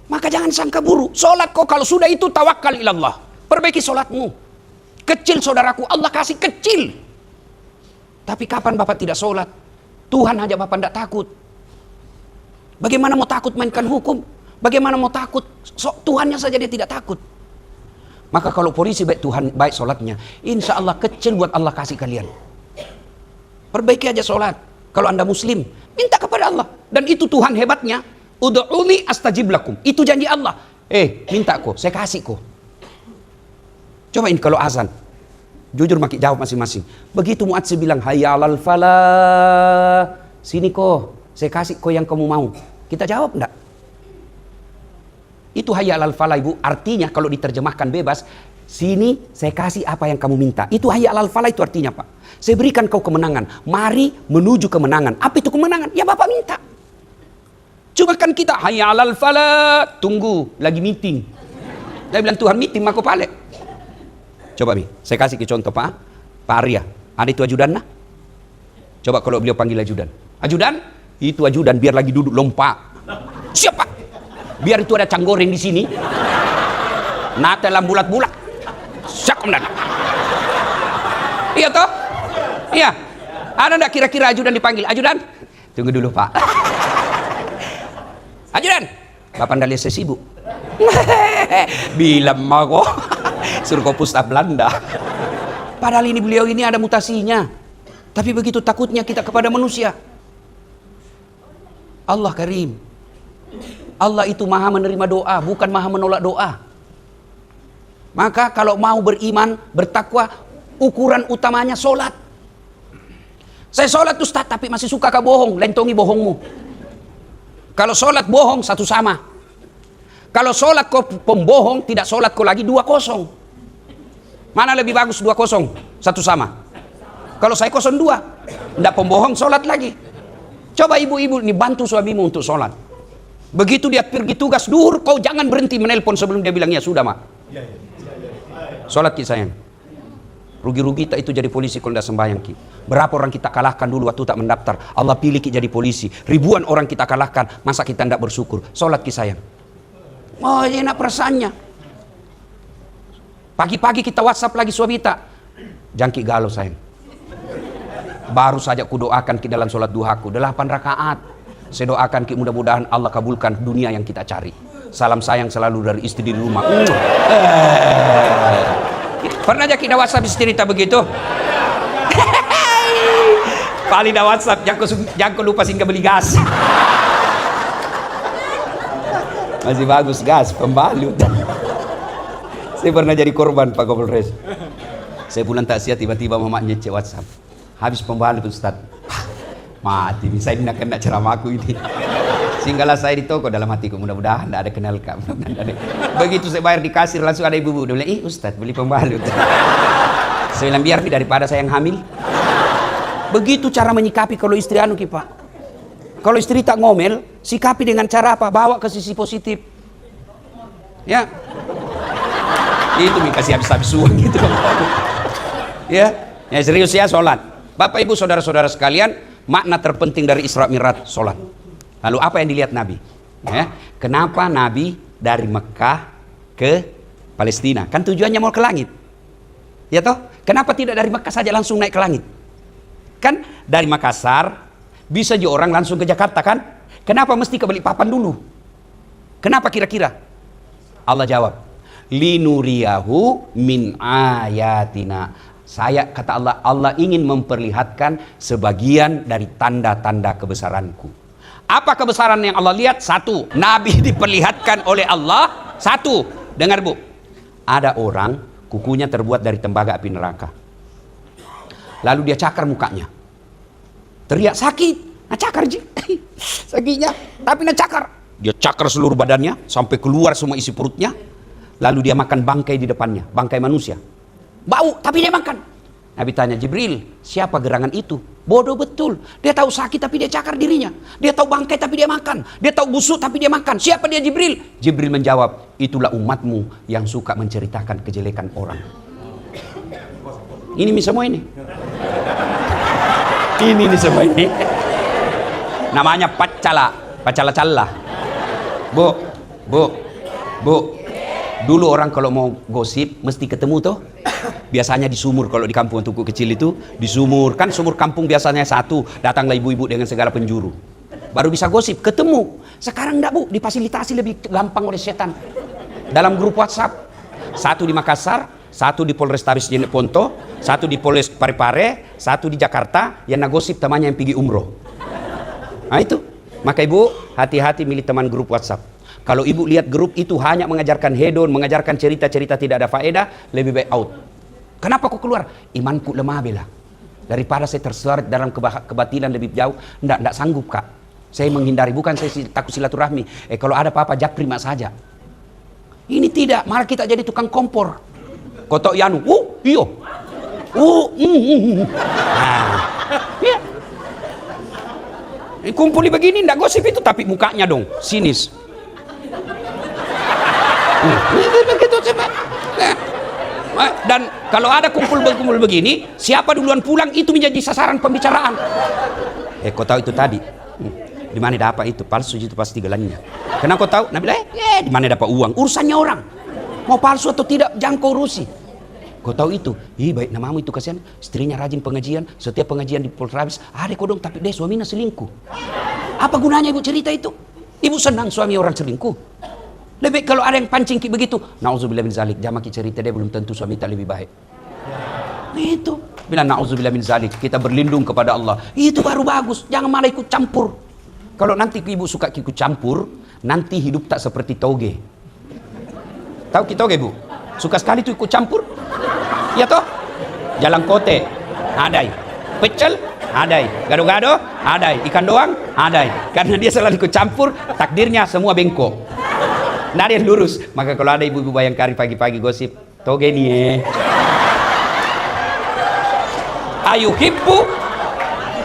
Maka jangan sangka buruk. Sholat kau kalau sudah itu tawakal ilallah. Perbaiki sholatmu. Kecil saudaraku, Allah kasih kecil. Tapi kapan Bapak tidak sholat? Tuhan aja Bapak tidak takut. Bagaimana mau takut mainkan hukum? Bagaimana mau takut? Tuhannya saja dia tidak takut. Maka kalau polisi baik Tuhan, baik sholatnya, insya Allah kecil buat Allah kasih kalian. Perbaiki aja sholat. Kalau Anda muslim, minta kepada Allah. Dan itu Tuhan hebatnya. Ud'uni astajib lakum. Itu janji Allah. Minta kok, saya kasih kok. Cobain kalau azan. Jujur Maki jawab masing-masing. Begitu muadzin bilang hayya 'alal falah. Sini kok, saya kasih kok yang kamu mau. Kita jawab enggak? Itu hayya 'alal falah Ibu. Artinya kalau diterjemahkan bebas, sini saya kasih apa yang kamu minta. Itu hayya 'alal falah itu artinya Pak. Saya berikan kau kemenangan. Mari menuju kemenangan. Apa itu kemenangan? Ya Bapak minta. Cuma kan kita hayya 'alal falah, tunggu lagi meeting. Dia bilang Tuhan meeting mako pale. Coba Mi, saya kasih ke contoh Pak Arya. Ada itu ajudan nah? Coba kalau beliau panggil ajudan. Ajudan? Itu ajudan biar lagi duduk lompat. Siapa? Biar itu ada canggoreng di sini. Nata dalam bulat-bulat. Siap komandan. Iya toh? Iya. Ada enggak kira-kira ajudan dipanggil? Ajudan? Tunggu dulu Pak. Ajudan, Bapak ndak lihat saya sibuk. Bilang mah kok suruh kau pusta Belanda. Padahal ini beliau ini ada mutasinya. Tapi begitu takutnya kita kepada manusia. Allah Karim. Allah itu maha menerima doa, bukan maha menolak doa. Maka kalau mau beriman, bertakwa, ukuran utamanya sholat. Saya sholat Ustaz, tapi masih suka kau bohong, lentongi bohongmu. Kalau sholat bohong, satu sama. Kalau sholat kau pembohong, tidak sholat kau lagi 2-0. Mana lebih bagus 2-0? Satu sama. Kalau saya 0-2, tidak pembohong, sholat lagi. Coba ibu-ibu ini bantu suamimu untuk sholat. Begitu dia pergi tugas duhur, kau jangan berhenti menelpon sebelum dia bilang ya sudah mak. Sholat kita sayang. Rugi-rugi tak itu jadi polisi kalau tidak sembahyang ki. Berapa orang kita kalahkan dulu waktu tak mendaftar. Allah pilih ki jadi polisi. Ribuan orang kita kalahkan. Masa kita tidak bersyukur? Sholat ki sayang. Oh enak perasaannya. Pagi-pagi kita WhatsApp lagi suami tak. Jangki galau sayang. Baru saja ku doakan ki dalam sholat duhaku 8 rakaat. Saya doakan ki mudah-mudahan Allah kabulkan dunia yang kita cari. Salam sayang selalu dari istri di rumah. Pernah aja kita WhatsApp istri tak begitu? Paling dah WhatsApp, jangan lupa singgah beli gas. Masih bagus gas, pembalut. Saya pernah jadi korban Pak Kapolres. Saya pulang takziah tiba-tiba mamanya cek WhatsApp. Habis pembalut Ustaz. Mati, saya tidak kena ceramahku ini. Singgahlah saya di toko dalam hatiku, mudah-mudahan tidak ada kenal Kak. Begitu saya bayar di kasir langsung ada ibu-ibu. Dia bilang, Ustaz beli pembalut. Saya bilang biar daripada saya yang hamil. Begitu cara menyikapi kalau istri anu ki Pak. Kalau istri tak ngomel, sikapi dengan cara apa? Bawa ke sisi positif. Ya. Itu kasih habis-habis uang gitu. Ya, serius ya sholat. Bapak Ibu saudara-saudara sekalian, makna terpenting dari Isra Mi'raj sholat. Lalu apa yang dilihat Nabi? Ya, kenapa Nabi dari Mekah ke Palestina? Kan tujuannya mau ke langit. Ya toh? Kenapa tidak dari Mekah saja langsung naik ke langit? Kan dari Makassar bisa juga orang langsung ke Jakarta kan? Kenapa mesti ke Balikpapan dulu? Kenapa kira-kira? Allah jawab, linuriyahu min ayatina. Saya kata Allah, Allah ingin memperlihatkan sebagian dari tanda-tanda kebesaranku. Apa kebesaran yang Allah lihat? Satu, Nabi diperlihatkan oleh Allah. Satu, dengar Bu, ada orang kukunya terbuat dari tembaga api neraka. Lalu dia cakar mukanya, teriak sakit, nah cakar sakitnya, tapi nah cakar. Dia cakar seluruh badannya sampai keluar semua isi perutnya. Lalu dia makan bangkai di depannya, bangkai manusia. Bau, tapi dia makan. Nabi tanya, Jibril, siapa gerangan itu? Bodoh betul. Dia tahu sakit tapi dia cakar dirinya. Dia tahu bangkai tapi dia makan. Dia tahu busuk tapi dia makan. Siapa dia Jibril? Jibril menjawab, itulah umatmu yang suka menceritakan kejelekan orang. Ini semua ini. Ini semua ini. Namanya pacala-cala. Bu. Dulu orang kalau mau gosip mesti ketemu tuh. Biasanya di sumur, kalau di kampung tuku kecil itu di sumur, kan sumur kampung biasanya satu, datanglah ibu-ibu dengan segala penjuru, baru bisa gosip, ketemu. Sekarang enggak Bu, difasilitasi lebih gampang oleh setan. Dalam grup WhatsApp, satu di Makassar, satu di Polrestabes Jeneponto, satu di Polres Parepare, satu di Jakarta, yang nagosip temannya yang pergi umroh. Nah itu, maka Ibu hati-hati milih teman grup WhatsApp. Kalau Ibu lihat grup itu hanya mengajarkan hedon, mengajarkan cerita-cerita tidak ada faedah, lebih baik out. Kenapa kok keluar? Imanku lemah bela. Daripada saya terseret dalam kebatilan lebih jauh, enggak sanggup Kak. Saya menghindari, bukan saya takut silaturahmi. Kalau ada apa-apa japri mak saja. Ini tidak, malah kita jadi tukang kompor. Kotok yanu, iyo. Nah, ya. Kumpuli begini, enggak gosip itu, tapi mukanya dong, sinis. Begitu coba. Dan kalau ada kumpul begini, siapa duluan pulang itu menjadi sasaran pembicaraan. Kau tahu itu tadi? Di mana dapat itu? Palsu itu pasti gelannya. Karena kau tahu? Nabi bilang, di mana dapat uang? Urusannya orang. Mau palsu atau tidak, jangan kau urusi. Kau tahu itu? Baik namamu itu kasihan. Istrinya rajin pengajian. Setiap pengajian di Polrestabes, ada kau dong, tapi dia suaminya selingkuh. Apa gunanya Ibu cerita itu? Ibu senang suami orang selingkuh. Lebih kalau ada yang pancing begitu, na'udzubillah min zalik, jangan cerita dia belum tentu suami tak lebih baik. Itu, bilang na'udzubillah min zalik, kita berlindung kepada Allah. Itu baru bagus, jangan malah ikut campur. Kalau nanti Ibu suka ikut campur, nanti hidup tak seperti toge. Tahu kita toge Bu? Suka sekali tuh ikut campur. Ya toh? Jalan kote, adai. Pecel, adai. Gado-gado, adai. Ikan doang, adai. Karena dia selalu ikut campur, takdirnya semua bengkok. Nggak ada yang lurus. Maka kalau ada ibu-ibu Bayangkari pagi-pagi gosip, toge nih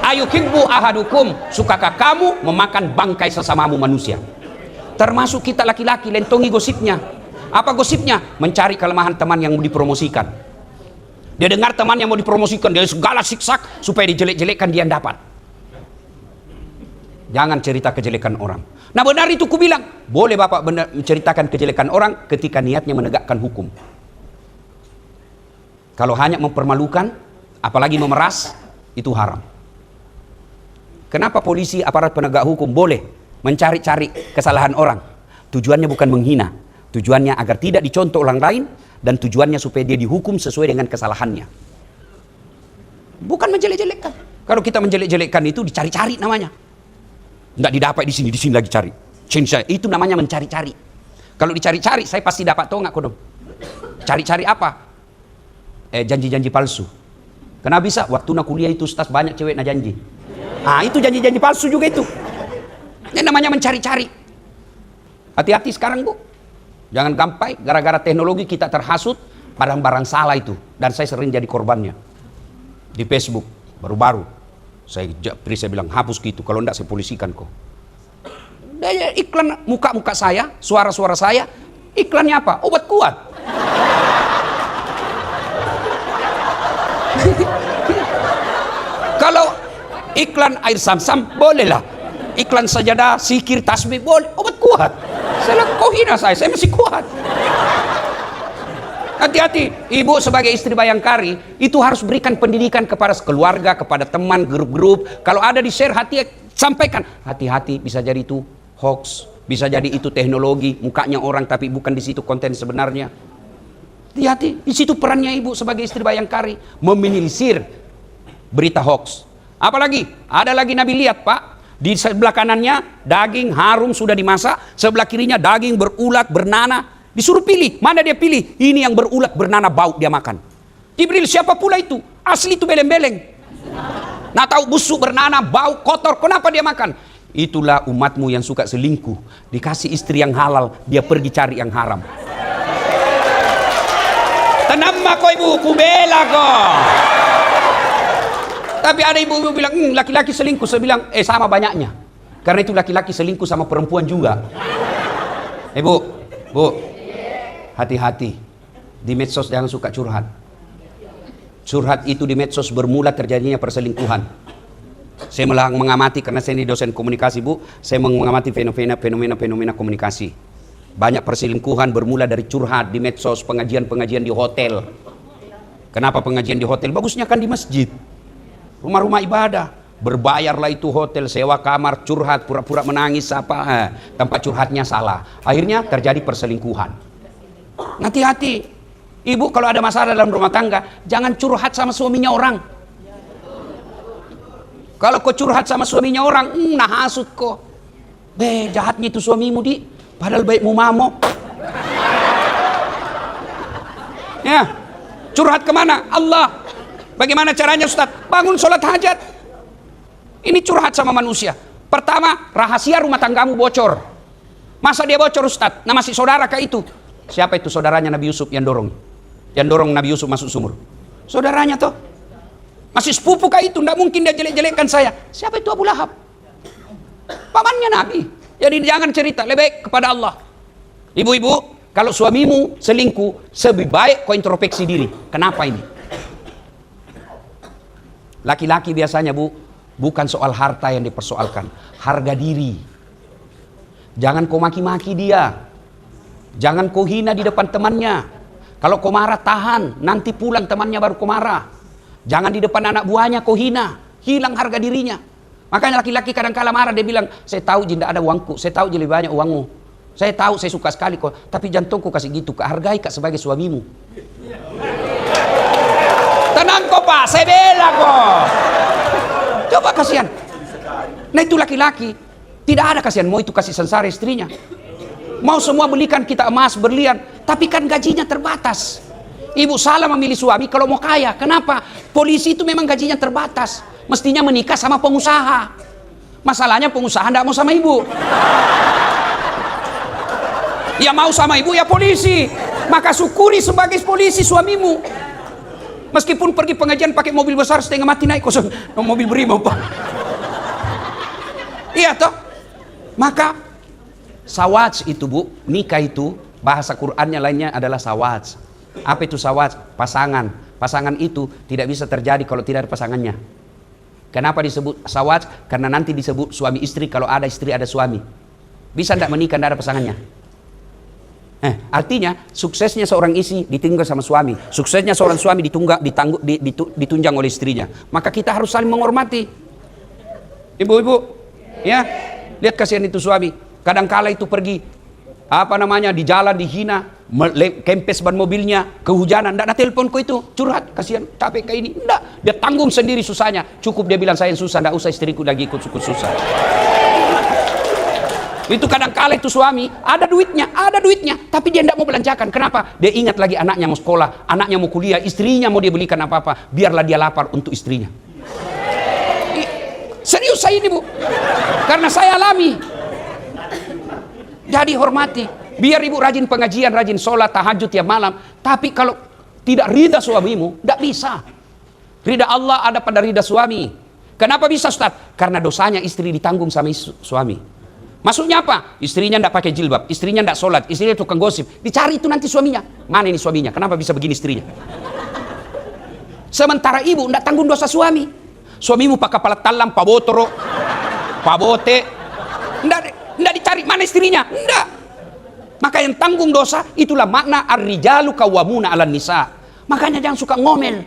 ayuhibbu ahadukum, sukakah kamu memakan bangkai sesamamu manusia? Termasuk kita laki-laki lentongi gosipnya. Apa gosipnya? Mencari kelemahan teman yang dipromosikan. Dia dengar temannya mau dipromosikan, dia segala siksak supaya dijelek-jelekkan dia dapat. Jangan cerita kejelekan orang. Nah benar itu ku bilang, boleh Bapak benar menceritakan kejelekan orang ketika niatnya menegakkan hukum. Kalau hanya mempermalukan, apalagi memeras, itu haram. Kenapa polisi, aparat penegak hukum boleh mencari-cari kesalahan orang? Tujuannya bukan menghina, tujuannya agar tidak dicontoh orang lain, dan tujuannya supaya dia dihukum sesuai dengan kesalahannya. Bukan menjelek-jelekkan. Kalau kita menjelek-jelekkan itu dicari-cari namanya. Nggak didapat di sini lagi cari. Itu namanya mencari-cari. Kalau dicari-cari, saya pasti dapat, tahu nggak kodong? Cari-cari apa? Janji-janji palsu. Kenapa bisa? Waktu nak kuliah itu Ustaz banyak cewek nak janji. Itu janji-janji palsu juga itu. Ini namanya mencari-cari. Hati-hati sekarang Bu. Jangan gampang gara-gara teknologi kita terhasut barang-barang salah itu. Dan saya sering jadi korbannya. Di Facebook baru-baru. Saya bilang hapus gitu, kalau enggak saya polisikan kok. Daya iklan muka-muka saya, suara-suara saya, iklannya apa? Obat kuat. Kalau iklan air Sam-Sam bolehlah. Iklan sajadah, sikir, tasbih boleh, obat kuat. Saya kau hina saya masih kuat. Hati-hati, ibu sebagai istri Bayangkari itu harus berikan pendidikan kepada keluarga, kepada teman, grup-grup. Kalau ada di share, sampaikan. Hati-hati, bisa jadi itu hoax, bisa jadi itu teknologi, mukanya orang tapi bukan di situ konten sebenarnya. Hati-hati, di situ perannya ibu sebagai istri Bayangkari meminimalisir berita hoax. Apalagi, ada lagi Nabi lihat Pak, di sebelah kanannya daging harum sudah dimasak, sebelah kirinya daging berulat, bernanah. Disuruh pilih, mana dia pilih? Ini yang berulat, bernanah, bau dia makan. Jibril, siapa pula itu? Asli itu beleng-beleng. Nah tahu busuk, bernanah, bau, kotor, kenapa dia makan? Itulah umatmu yang suka selingkuh. Dikasih istri yang halal, dia pergi cari yang haram. Tenang kok ibu, ku bela kok. Tapi ada ibu-ibu bilang, laki-laki selingkuh. Saya bilang, sama banyaknya. Karena itu laki-laki selingkuh sama perempuan juga. Bu, hati-hati. Di medsos jangan suka curhat. Curhat itu di medsos bermula terjadinya perselingkuhan. Saya mengamati, karena saya ini dosen komunikasi Bu, saya mengamati fenomena komunikasi. Banyak perselingkuhan bermula dari curhat di medsos, pengajian-pengajian di hotel. Kenapa pengajian di hotel? Bagusnya kan di masjid, rumah-rumah ibadah. Berbayarlah itu hotel, sewa kamar, curhat, pura-pura menangis, tempat curhatnya salah. Akhirnya terjadi perselingkuhan. Hati-hati, ibu kalau ada masalah dalam rumah tangga, jangan curhat sama suaminya orang. Kalau kau curhat sama suaminya orang, nah hasut kok. Jahatnya itu suamimu padahal baikmu mamo. Ya, curhat kemana? Allah. Bagaimana caranya Ustaz? Bangun sholat hajat. Ini curhat sama manusia. Pertama, rahasia rumah tanggamu bocor. Masa dia bocor Ustaz? Nah masih saudara kah itu? Siapa itu saudaranya Nabi Yusuf yang dorong Nabi Yusuf masuk sumur? Saudaranya toh. Masih sepupu kah itu? Tidak mungkin dia jelek-jelekkan saya. Siapa itu? Abu Lahab, pamannya Nabi. Jadi jangan cerita, lebih baik kepada Allah. Ibu-ibu, kalau suamimu selingkuh, lebih baik kau introspeksi diri. Kenapa ini? Laki-laki biasanya Bu, bukan soal harta yang dipersoalkan, harga diri. Jangan kau maki-maki dia. Jangan kau hina di depan temannya. Kalau kau marah tahan, nanti pulang temannya baru kau marah. Jangan di depan anak buahnya kau hina, hilang harga dirinya. Makanya laki-laki kadang-kala marah, dia bilang, saya tahu tidak ada uangku, saya tahu lebih banyak uangmu, saya tahu saya suka sekali kau, tapi jantungku kasih gitu, hargai kak sebagai suamimu. Tenang kok Pak, saya bela kok. Coba kasihan. Nah itu laki-laki, tidak ada kasihan, mau itu kasih sengsara istrinya. Mau semua belikan kita emas, berlian, tapi kan gajinya terbatas. Ibu salah memilih suami kalau mau kaya. Kenapa? Polisi itu memang gajinya terbatas. Mestinya menikah sama pengusaha. Masalahnya pengusaha tidak mau sama ibu. Ya mau sama ibu ya polisi. Maka syukuri sebagai polisi suamimu. Meskipun pergi pengajian pakai mobil besar setengah mati naik kosong mobil brimob Pak. Iya toh. Maka sawaj itu Bu, nikah itu bahasa Qur'annya lainnya adalah sawaj. Apa itu sawaj? Pasangan. pasangan itu tidak bisa terjadi kalau tidak ada pasangannya. Kenapa disebut zawaj? Karena nanti disebut suami istri kalau ada istri ada suami. Bisa tidak menikah tidak ada pasangannya? Artinya suksesnya seorang istri ditinggal sama suami, suksesnya seorang suami ditunjang oleh istrinya. Maka kita harus saling menghormati. Ibu-ibu, ya, lihat kasihan itu suami. Kadangkala itu pergi, di jalan dihina, kempes ban mobilnya, kehujanan, tidak ada teleponku itu, curhat, kasihan, capek kayak ini. Tidak, dia tanggung sendiri susahnya. Cukup dia bilang saya susah, tidak usah istriku lagi ikut susah. Itu kadangkala itu suami ada duitnya, tapi dia tidak mau belanjakan. Kenapa? Dia ingat lagi anaknya mau sekolah, anaknya mau kuliah, istrinya mau dia belikan apa-apa, biarlah dia lapar untuk istrinya. Serius saya ini, Bu, karena saya alami. Jadi hormati. Biar ibu rajin pengajian, rajin sholat, tahajud tiap malam, tapi kalau tidak ridha suamimu, tidak bisa. Ridha Allah ada pada ridha suami. Kenapa bisa, Ustaz? Karena dosanya istri ditanggung sama suami. Maksudnya apa? Istrinya tidak pakai jilbab, istrinya tidak sholat, istrinya tukang gosip. Dicari itu nanti suaminya. Mana ini suaminya? Kenapa bisa begini istrinya? Sementara ibu tidak tanggung dosa suami. Suamimu pakai kepala talam, pabotoro, pabote. Tidak dicari mana istrinya. Tidak. Maka yang tanggung dosa itulah makna ar-rijalu qawwamuna 'alan nisa. Makanya jangan suka ngomel.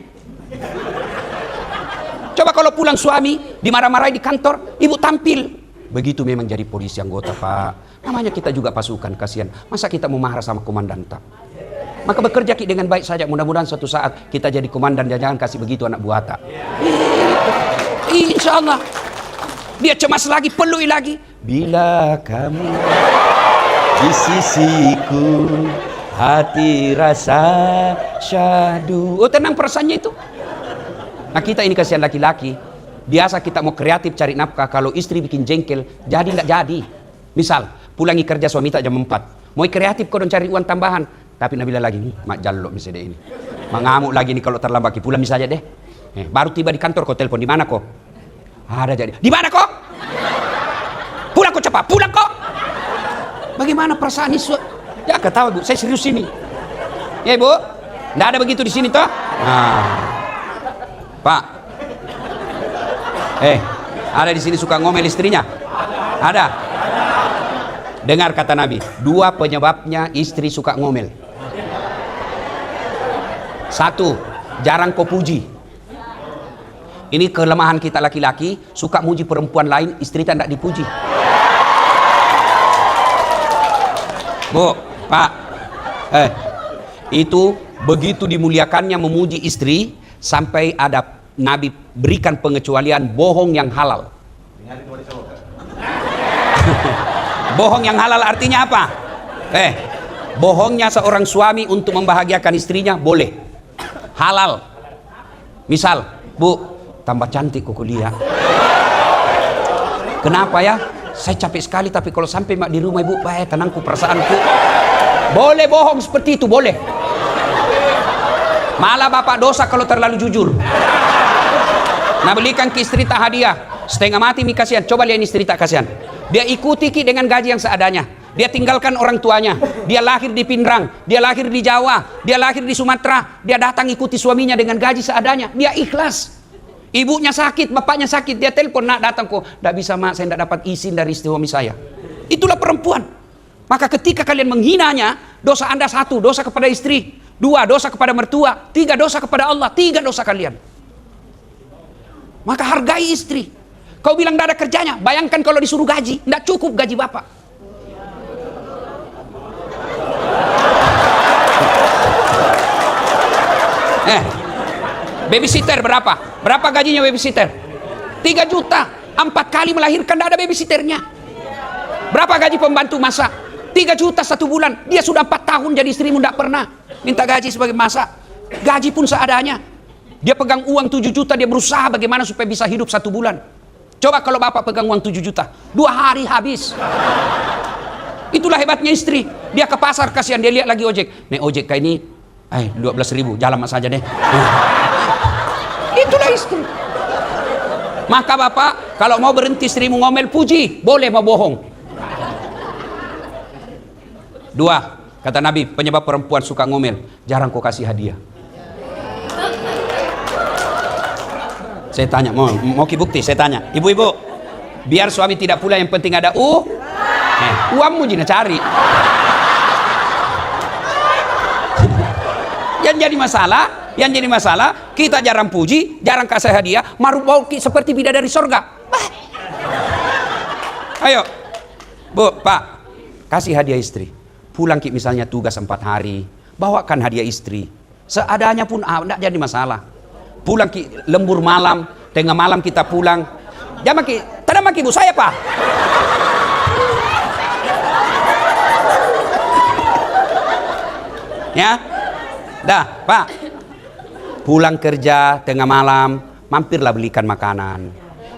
Coba kalau pulang suami dimarah-marahi di kantor, ibu tampil. Begitu memang jadi polisi anggota, Pak. Namanya kita juga pasukan, kasihan. Masa kita mau marah sama komandan, tak? Maka bekerja dengan baik saja. Mudah-mudahan suatu saat kita jadi komandan, dan jangan kasih begitu anak buah, tak? Insya Allah. Dia cemas lagi, pelui lagi. Bila kamu di sisiku, hati rasa syahdu. Oh, tenang perasaannya itu. Nah, kita ini kasihan laki-laki. Biasa kita mau kreatif cari nafkah, kalau istri bikin jengkel, jadi tidak jadi. Misal, pulangi kerja suami tak jam 4. Mau kreatif kau dan cari uang tambahan. Tapi Nabila lagi nih, mak jallo misalnya ini. Mengamuk lagi nih kalau terlambat, pulang misalnya deh. Baru tiba di kantor kau telepon, di mana kok? Ada jadi. Di mana kok? Pulang kok cepat, pulang kok. Bagaimana perasaan isu? Ya ketawa, Bu, saya serius ini. Ya, Bu. Tidak ada begitu di sini toh? Nah. Pak. Ada di sini suka ngomel istrinya? Ada. Dengar kata Nabi, 2 penyebabnya istri suka ngomel. 1, jarang kau puji. Ini kelemahan kita laki-laki, suka muji perempuan lain, istri tak dipuji. Bu, Pak, itu begitu dimuliakannya memuji istri, sampai ada Nabi berikan pengecualian bohong yang halal. Bohong yang halal artinya apa? Bohongnya seorang suami untuk membahagiakan istrinya boleh. Halal. Misal, Bu, tambah cantik kok kuliah. Kenapa ya? Saya capek sekali, tapi kalau sampai mak di rumah Ibu, baik tenangku perasaanku. Boleh bohong seperti itu, boleh. Malah bapak dosa kalau terlalu jujur. Nah, belikan ke istri tak hadiah, setengah mati mi kasihan. Coba lihat istri tak kasihan. Dia ikuti ki dengan gaji yang seadanya. Dia tinggalkan orang tuanya. Dia lahir di Pindrang, dia lahir di Jawa, dia lahir di Sumatera. Dia datang ikuti suaminya dengan gaji seadanya. Dia ikhlas. Ibunya sakit, bapaknya sakit, dia telepon, nak datang kok. Tidak bisa, mak, saya tidak dapat izin dari suami saya. Itulah perempuan. Maka ketika kalian menghinanya, dosa Anda 1, dosa kepada istri. 2, dosa kepada mertua. 3, dosa kepada Allah. 3 dosa kalian. Maka hargai istri. Kau bilang tidak ada kerjanya, bayangkan kalau disuruh gaji, tidak cukup gaji bapak. Babysitter berapa? Berapa gajinya babysitter? 3 juta. 4 kali melahirkan tidak ada babysitternya. Berapa gaji pembantu masak? 3 juta 1 bulan. Dia sudah 4 tahun jadi istrimu tidak pernah minta gaji sebagai masak. Gaji pun seadanya. Dia pegang uang 7 juta, dia berusaha bagaimana supaya bisa hidup 1 bulan. Coba kalau bapak pegang uang 7 juta, 2 hari habis. Itulah hebatnya istri. Dia ke pasar, kasihan, dia lihat lagi ojek. Nih ojek kayak ini, 12.000, jalan mas saja deh. Itulah istri. Maka bapak, kalau mau berhenti istrimu ngomel, puji. Boleh mau bohong. 2, kata Nabi, penyebab perempuan suka ngomel, jarang kau kasih hadiah. Saya tanya, mau ki bukti? Saya tanya, ibu-ibu, biar suami tidak pulang yang penting ada uangmu jina cari. Yang jadi masalah, kita jarang puji, jarang kasih hadiah, maru ki seperti bidadari sorga. Ayo, Bu, Pak, kasih hadiah istri. Pulang ki misalnya tugas 4 hari, bawakan hadiah istri. Seadanya pun tidak jadi masalah. Pulang ki lembur malam, tengah malam kita pulang. Jangan ki, tidak maki ibu saya Pak. Ya, dah Pak. Pulang kerja tengah malam, mampirlah belikan makanan.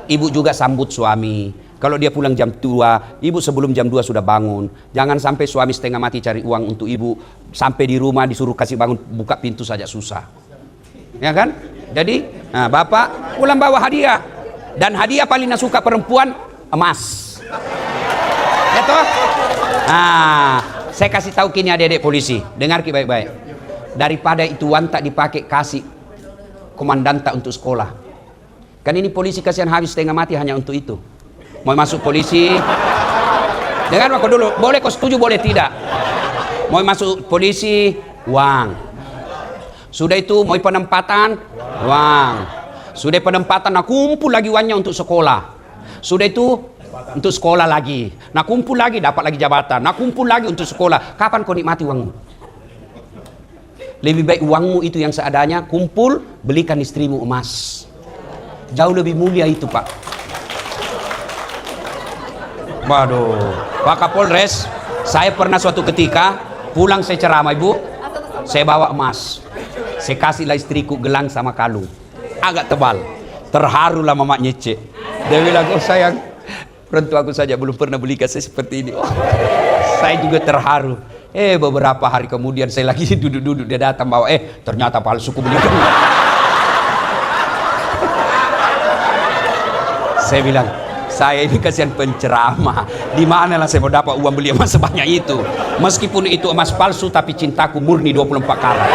Ibu juga sambut suami. Kalau dia pulang jam 2, ibu sebelum jam 2 sudah bangun. Jangan sampai suami setengah mati cari uang untuk ibu. Sampai di rumah disuruh kasih bangun, buka pintu saja susah. Ya kan? Jadi, nah, bapak pulang bawa hadiah. Dan hadiah paling suka perempuan, emas. Ya toh? Nah, saya kasih tahu kini adik-adik polisi. Dengar ki baik-baik. Daripada itu uang tak dipakai, kasih komandanta untuk sekolah. Kan ini polisi kasihan habis setengah mati hanya untuk itu. Mau masuk polisi, dengar aku dulu, boleh kau setuju boleh tidak. Mau masuk polisi, uang. Sudah itu mau penempatan, uang. Sudah penempatan, nah kumpul lagi uangnya untuk sekolah. Sudah itu untuk sekolah lagi. Nah kumpul lagi, dapat lagi jabatan. Nah kumpul lagi untuk sekolah. Kapan kau nikmati uangmu? Lebih baik uangmu itu yang seadanya, kumpul, belikan istrimu emas. Jauh lebih mulia itu Pak. Waduh, Pak Kapolres, saya pernah suatu ketika pulang saya ceramah ibu, saya bawa emas. Saya kasihlah istriku gelang sama kalung, agak tebal. Terharulah mama nyece. Dia bilang, oh sayang, peruntuk aku saja belum pernah beli kasih seperti ini. Oh, saya juga terharu. Beberapa hari kemudian saya lagi duduk-duduk, dia datang bawa, ternyata palsu ku belikan. Saya bilang, saya ini kasihan penceramah. Di mana lah saya mau dapat uang beli emas sebanyak itu? Meskipun itu emas palsu, tapi cintaku murni 24 karat.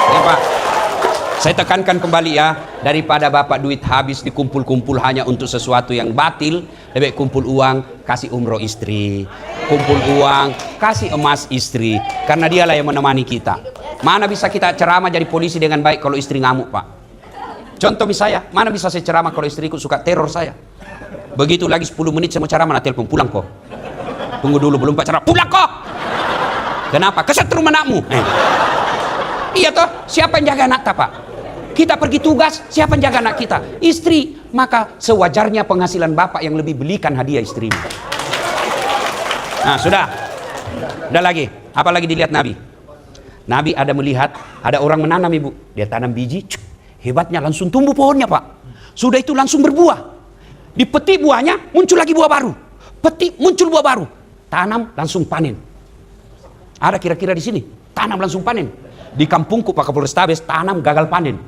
Ya Pak, saya tekankan kembali ya, daripada bapak duit habis dikumpul-kumpul hanya untuk sesuatu yang batil, lebih kumpul uang, kasih umroh istri, kumpul uang, kasih emas istri, karena dialah yang menemani kita. Mana bisa kita ceramah jadi polisi dengan baik kalau istri ngamuk Pak? Contoh misalnya, mana bisa saya ceramah kalau istriku suka teror saya? Begitu lagi 10 menit saya mau ceramah, telepon, pulang kok. Tunggu dulu, belum Pak ceramah, pulang kok. Kenapa? Kesetrum anakmu. Iya toh, siapa yang jaga anak tak Pak? Kita pergi tugas, siapa yang jaga anak kita? Istri. Maka sewajarnya penghasilan bapak yang lebih belikan hadiah istrimu. Nah sudah. Udah lagi, apa lagi dilihat Nabi? Nabi ada melihat, ada orang menanam ibu. Dia tanam biji, hebatnya langsung tumbuh pohonnya Pak. Sudah itu langsung berbuah. Dipetik buahnya, muncul lagi buah baru. Petik, muncul buah baru. Tanam, langsung panen. Ada kira-kira di sini, tanam langsung panen. Di kampungku Pak Kapolres Tabes, tanam gagal panen.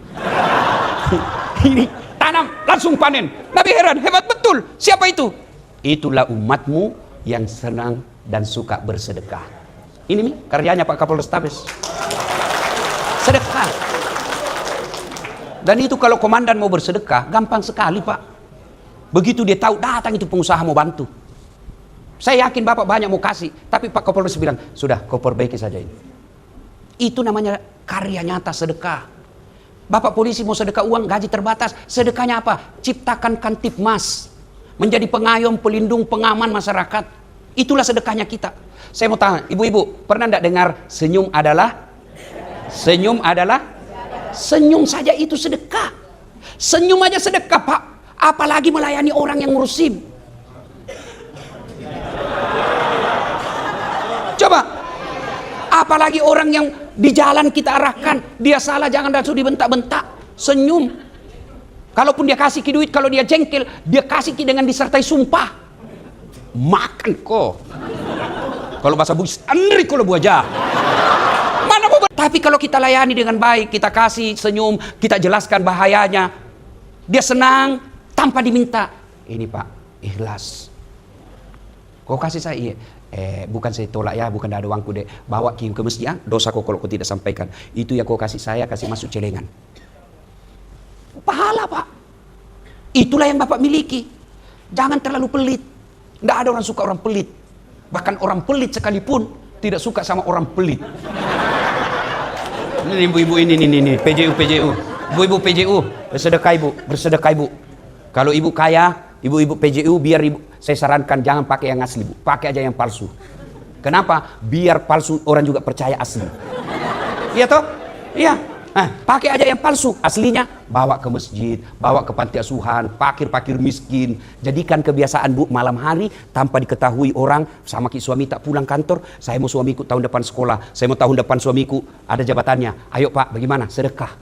Ini tanam langsung panen. Nabi heran, hebat betul. Siapa itu? Itulah umatmu yang senang dan suka bersedekah. Ini nih karyanya Pak Kapolres Tabes. Sedekah. Dan itu kalau komandan mau bersedekah, gampang sekali Pak. Begitu dia tahu datang itu pengusaha mau bantu. Saya yakin Bapak banyak mau kasih, tapi Pak Kapolres bilang, sudah kau perbaiki saja ini. Itu namanya karya nyata sedekah. Bapak polisi mau sedekah uang, gaji terbatas. Sedekahnya apa? Ciptakan Kantipmas. Menjadi pengayom, pelindung, pengaman masyarakat. Itulah sedekahnya kita. Saya mau tanya, ibu-ibu, pernah tidak dengar senyum adalah? Senyum adalah? Senyum saja itu sedekah. Senyum aja sedekah Pak. Apalagi melayani orang yang ngurus SIM. Coba. Apalagi orang yang di jalan kita arahkan, dia salah jangan langsung dibentak-bentak. Senyum. Kalaupun dia kasih ki duit, kalau dia jengkel, dia kasih ki dengan disertai sumpah. Makan kok. Kalau bahasa Bugis, andri kalau buaja. Mana mau tapi kalau kita layani dengan baik, kita kasih senyum, kita jelaskan bahayanya, dia senang tanpa diminta. Ini Pak, ikhlas. Kau kasih saya, iya. Bukan saya tolak ya, bukan ada uangku deh. Bawa ke masjid, dosa kau kalau kau tidak sampaikan. Itu yang kau kasih saya, kasih masuk celengan. Pahala, Pak. Itulah yang Bapak miliki. Jangan terlalu pelit. Nggak ada orang suka orang pelit. Bahkan orang pelit sekalipun tidak suka sama orang pelit. Ini ibu-ibu ini, PJU. Ibu-ibu PJU, bersedekah ibu. Kalau ibu kaya, ibu-ibu PJU, biar ibu, saya sarankan jangan pakai yang asli, Bu. Pakai aja yang palsu. Kenapa? Biar palsu orang juga percaya asli. Iya toh? Iya. Pakai aja yang palsu, aslinya bawa ke masjid, bawa ke panti asuhan, pakir miskin. Jadikan kebiasaan, Bu, malam hari tanpa diketahui orang, sama suami tak pulang kantor, saya mau suamiku tahun depan sekolah, saya mau tahun depan suamiku ada jabatannya. Ayo Pak, bagaimana? Sedekah.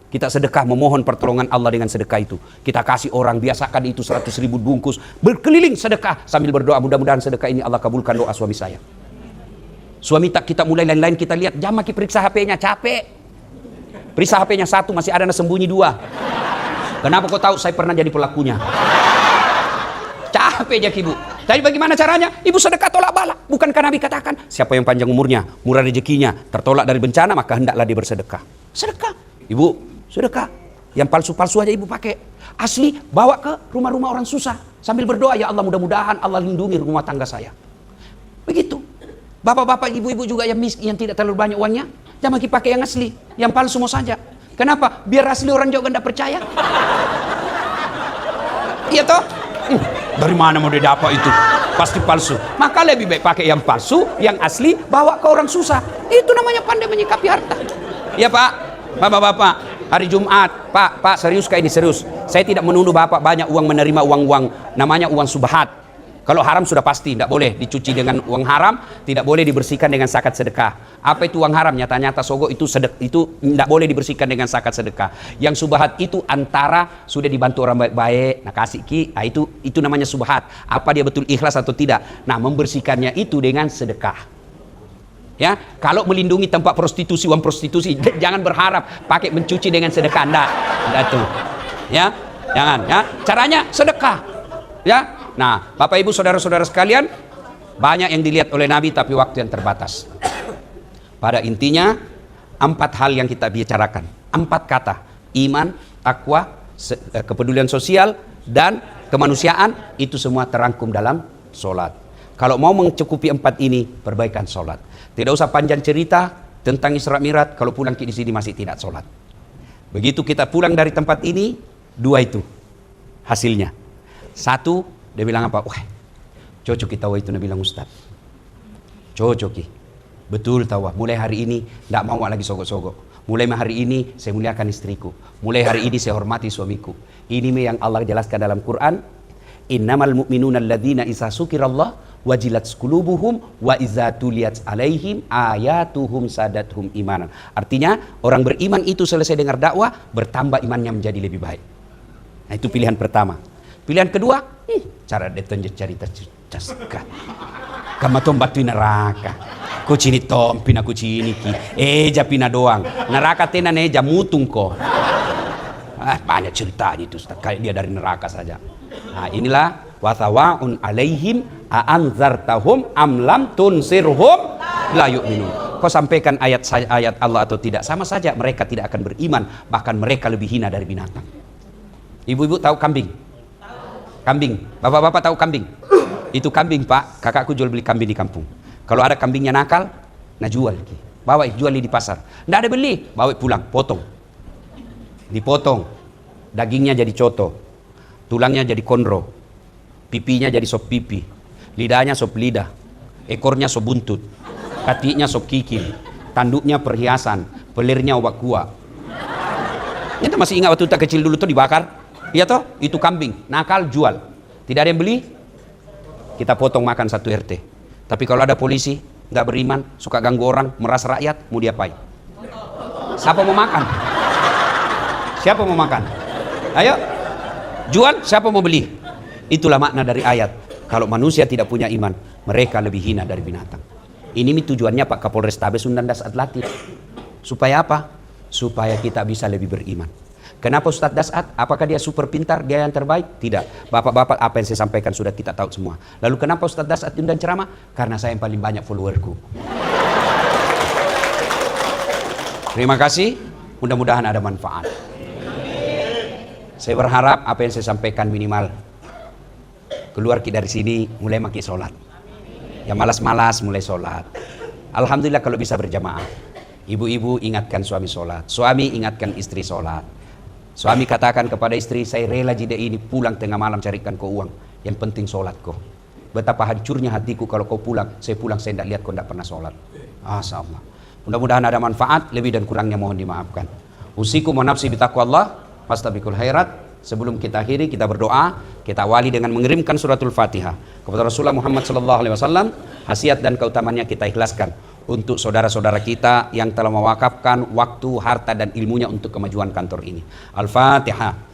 Kita sedekah, memohon pertolongan Allah dengan sedekah itu. Kita kasih orang, biasakan itu 100.000 bungkus, berkeliling sedekah sambil berdoa, mudah-mudahan sedekah ini Allah kabulkan doa suami saya. Suami tak kita mulai lain-lain, kita lihat, jam maki periksa HP-nya, capek. Periksa HP-nya 1, masih ada sembunyi 2. Kenapa kau tahu? Saya pernah jadi pelakunya. Capek aja ibu. Jadi bagaimana caranya? Ibu sedekah tolak bala. Bukankah Nabi katakan, siapa yang panjang umurnya, murah rezekinya, tertolak dari bencana, maka hendaklah dia bersedekah. Sedekah. Ibu, sedekah. Yang palsu-palsu aja ibu pakai. Asli, bawa ke rumah-rumah orang susah. Sambil berdoa, ya Allah, mudah-mudahan Allah lindungi rumah tangga saya. Begitu. Bapak-bapak, ibu-ibu juga yang miskin, yang tidak terlalu banyak uangnya, jangan pakai yang asli, yang palsu mau saja. Kenapa? Biar asli orang juga tidak percaya. Iya toh? Dari mana mau didapat itu? Pasti palsu. Maka lebih baik pakai yang palsu, yang asli, bawa ke orang susah. Itu namanya pandai menyikapi harta. Ya Pak, bapak-bapak, hari Jumat, Pak, serius kayak ini, serius. Saya tidak menuduh Bapak banyak uang, menerima uang-uang, namanya uang subhat. Kalau haram sudah pasti, tidak boleh dicuci dengan uang haram, tidak boleh dibersihkan dengan zakat sedekah. Apa itu uang haram? Nyata-nyata sogok itu tidak boleh dibersihkan dengan zakat sedekah. Yang subhat itu antara sudah dibantu orang baik-baik, nah kasih nah itu namanya subhat. Apa dia betul ikhlas atau tidak? Nah, membersihkannya itu dengan sedekah. Ya, kalau melindungi tempat prostitusi, uang prostitusi, jangan berharap pakai mencuci dengan sedekah, enggak tuh. Ya, jangan. Ya, caranya sedekah. Ya. Nah, Bapak Ibu saudara-saudara sekalian, banyak yang dilihat oleh Nabi tapi waktu yang terbatas. Pada intinya 4 hal yang kita bicarakan, 4 kata: iman, takwa, kepedulian sosial, dan kemanusiaan. Itu semua terangkum dalam solat. Kalau mau mencukupi 4 ini, perbaikan solat. Tidak usah panjang cerita tentang Isra Mi'raj kalau pulang di sini masih tidak solat. Begitu kita pulang dari tempat ini, 2 itu hasilnya. 1, dia bilang apa? Wah, cocok kita itu, Nabi bilang Ustaz. Cocok ki. Betul tahu. Mulai hari ini tidak mau lagi sogok-sogok. Mulai hari ini saya muliakan istriku. Mulai hari ini saya hormati suamiku. Ini yang Allah jelaskan dalam Quran. Innamal mu'minuna alladzina idza dzukirallah wajilat qulubuhum wa idza tuliyat alaihim ayatuhum sadathum imanan. Artinya orang beriman itu selesai dengar dakwah, bertambah imannya menjadi lebih baik. Nah, itu pilihan pertama. Pilihan kedua, cara detonje cari tercaskan. Kamu tombatu neraka. Kucini tompina kucini ki. Japina doang. Neraka tenan mutung ko. Banyak cerita itu, kayak dia dari neraka saja. Nah, inilah wasawaun alaihim aanzartahum amlam tunsirhum la yu'minun. Kau sampaikan ayat Allah atau tidak, sama saja mereka tidak akan beriman, bahkan mereka lebih hina dari binatang. Ibu-ibu tahu kambing? Kambing, bapak-bapak tahu kambing? Itu kambing Pak, kakakku jual beli kambing di kampung. Kalau ada kambingnya nakal, nah jual, bawa jual di pasar. Nggak ada beli, bawa pulang, potong, dipotong, dagingnya jadi coto, tulangnya jadi konro, pipinya jadi sop pipi, lidahnya sop lidah, ekornya sop buntut, kakinya sop kikil, tanduknya perhiasan, pelirnya obat kuah. Kita masih ingat waktu kita kecil dulu tuh dibakar. Iya toh, itu kambing, nakal jual. Tidak ada yang beli, kita potong makan 1 RT. Tapi kalau ada polisi, nggak beriman, suka ganggu orang, meras rakyat, mau diapain? Siapa mau makan? Siapa mau makan? Ayo, jual, siapa mau beli? Itulah makna dari ayat. Kalau manusia tidak punya iman, mereka lebih hina dari binatang. Ini tujuannya Pak Kapolrestabes Sunda Dasat Latif. Supaya apa? Supaya kita bisa lebih beriman. Kenapa Ustadz Dasat? Apakah dia super pintar, dia yang terbaik? Tidak. Bapak-bapak, apa yang saya sampaikan sudah kita tahu semua. Lalu kenapa Ustadz Dasat undang ceramah? Karena saya yang paling banyak followerku. Terima kasih. Mudah-mudahan ada manfaat. Saya berharap apa yang saya sampaikan minimal keluar dari sini mulai maki sholat. Yang malas-malas mulai sholat. Alhamdulillah kalau bisa berjamaah. Ibu-ibu ingatkan suami sholat. Suami ingatkan istri sholat. Suami katakan kepada istri, saya rela jeda ini pulang tengah malam carikan kau uang. Yang penting sholat kau. Betapa hancurnya hatiku kalau kau pulang. Saya pulang saya tidak lihat kau tidak pernah sholat. Masya Allah. Mudah-mudahan ada manfaat. Lebih dan kurangnya mohon dimaafkan. Usikum wa nafsi bitaqwallah. Fastabiqul khairat. Sebelum kita akhiri, kita berdoa, kita awali dengan mengirimkan suratul Fatihah kepada Rasulullah Muhammad SAW. Khasiat dan keutamannya kita ikhlaskan untuk saudara-saudara kita yang telah mewakafkan waktu, harta dan ilmunya untuk kemajuan kantor ini. Al-Fatihah.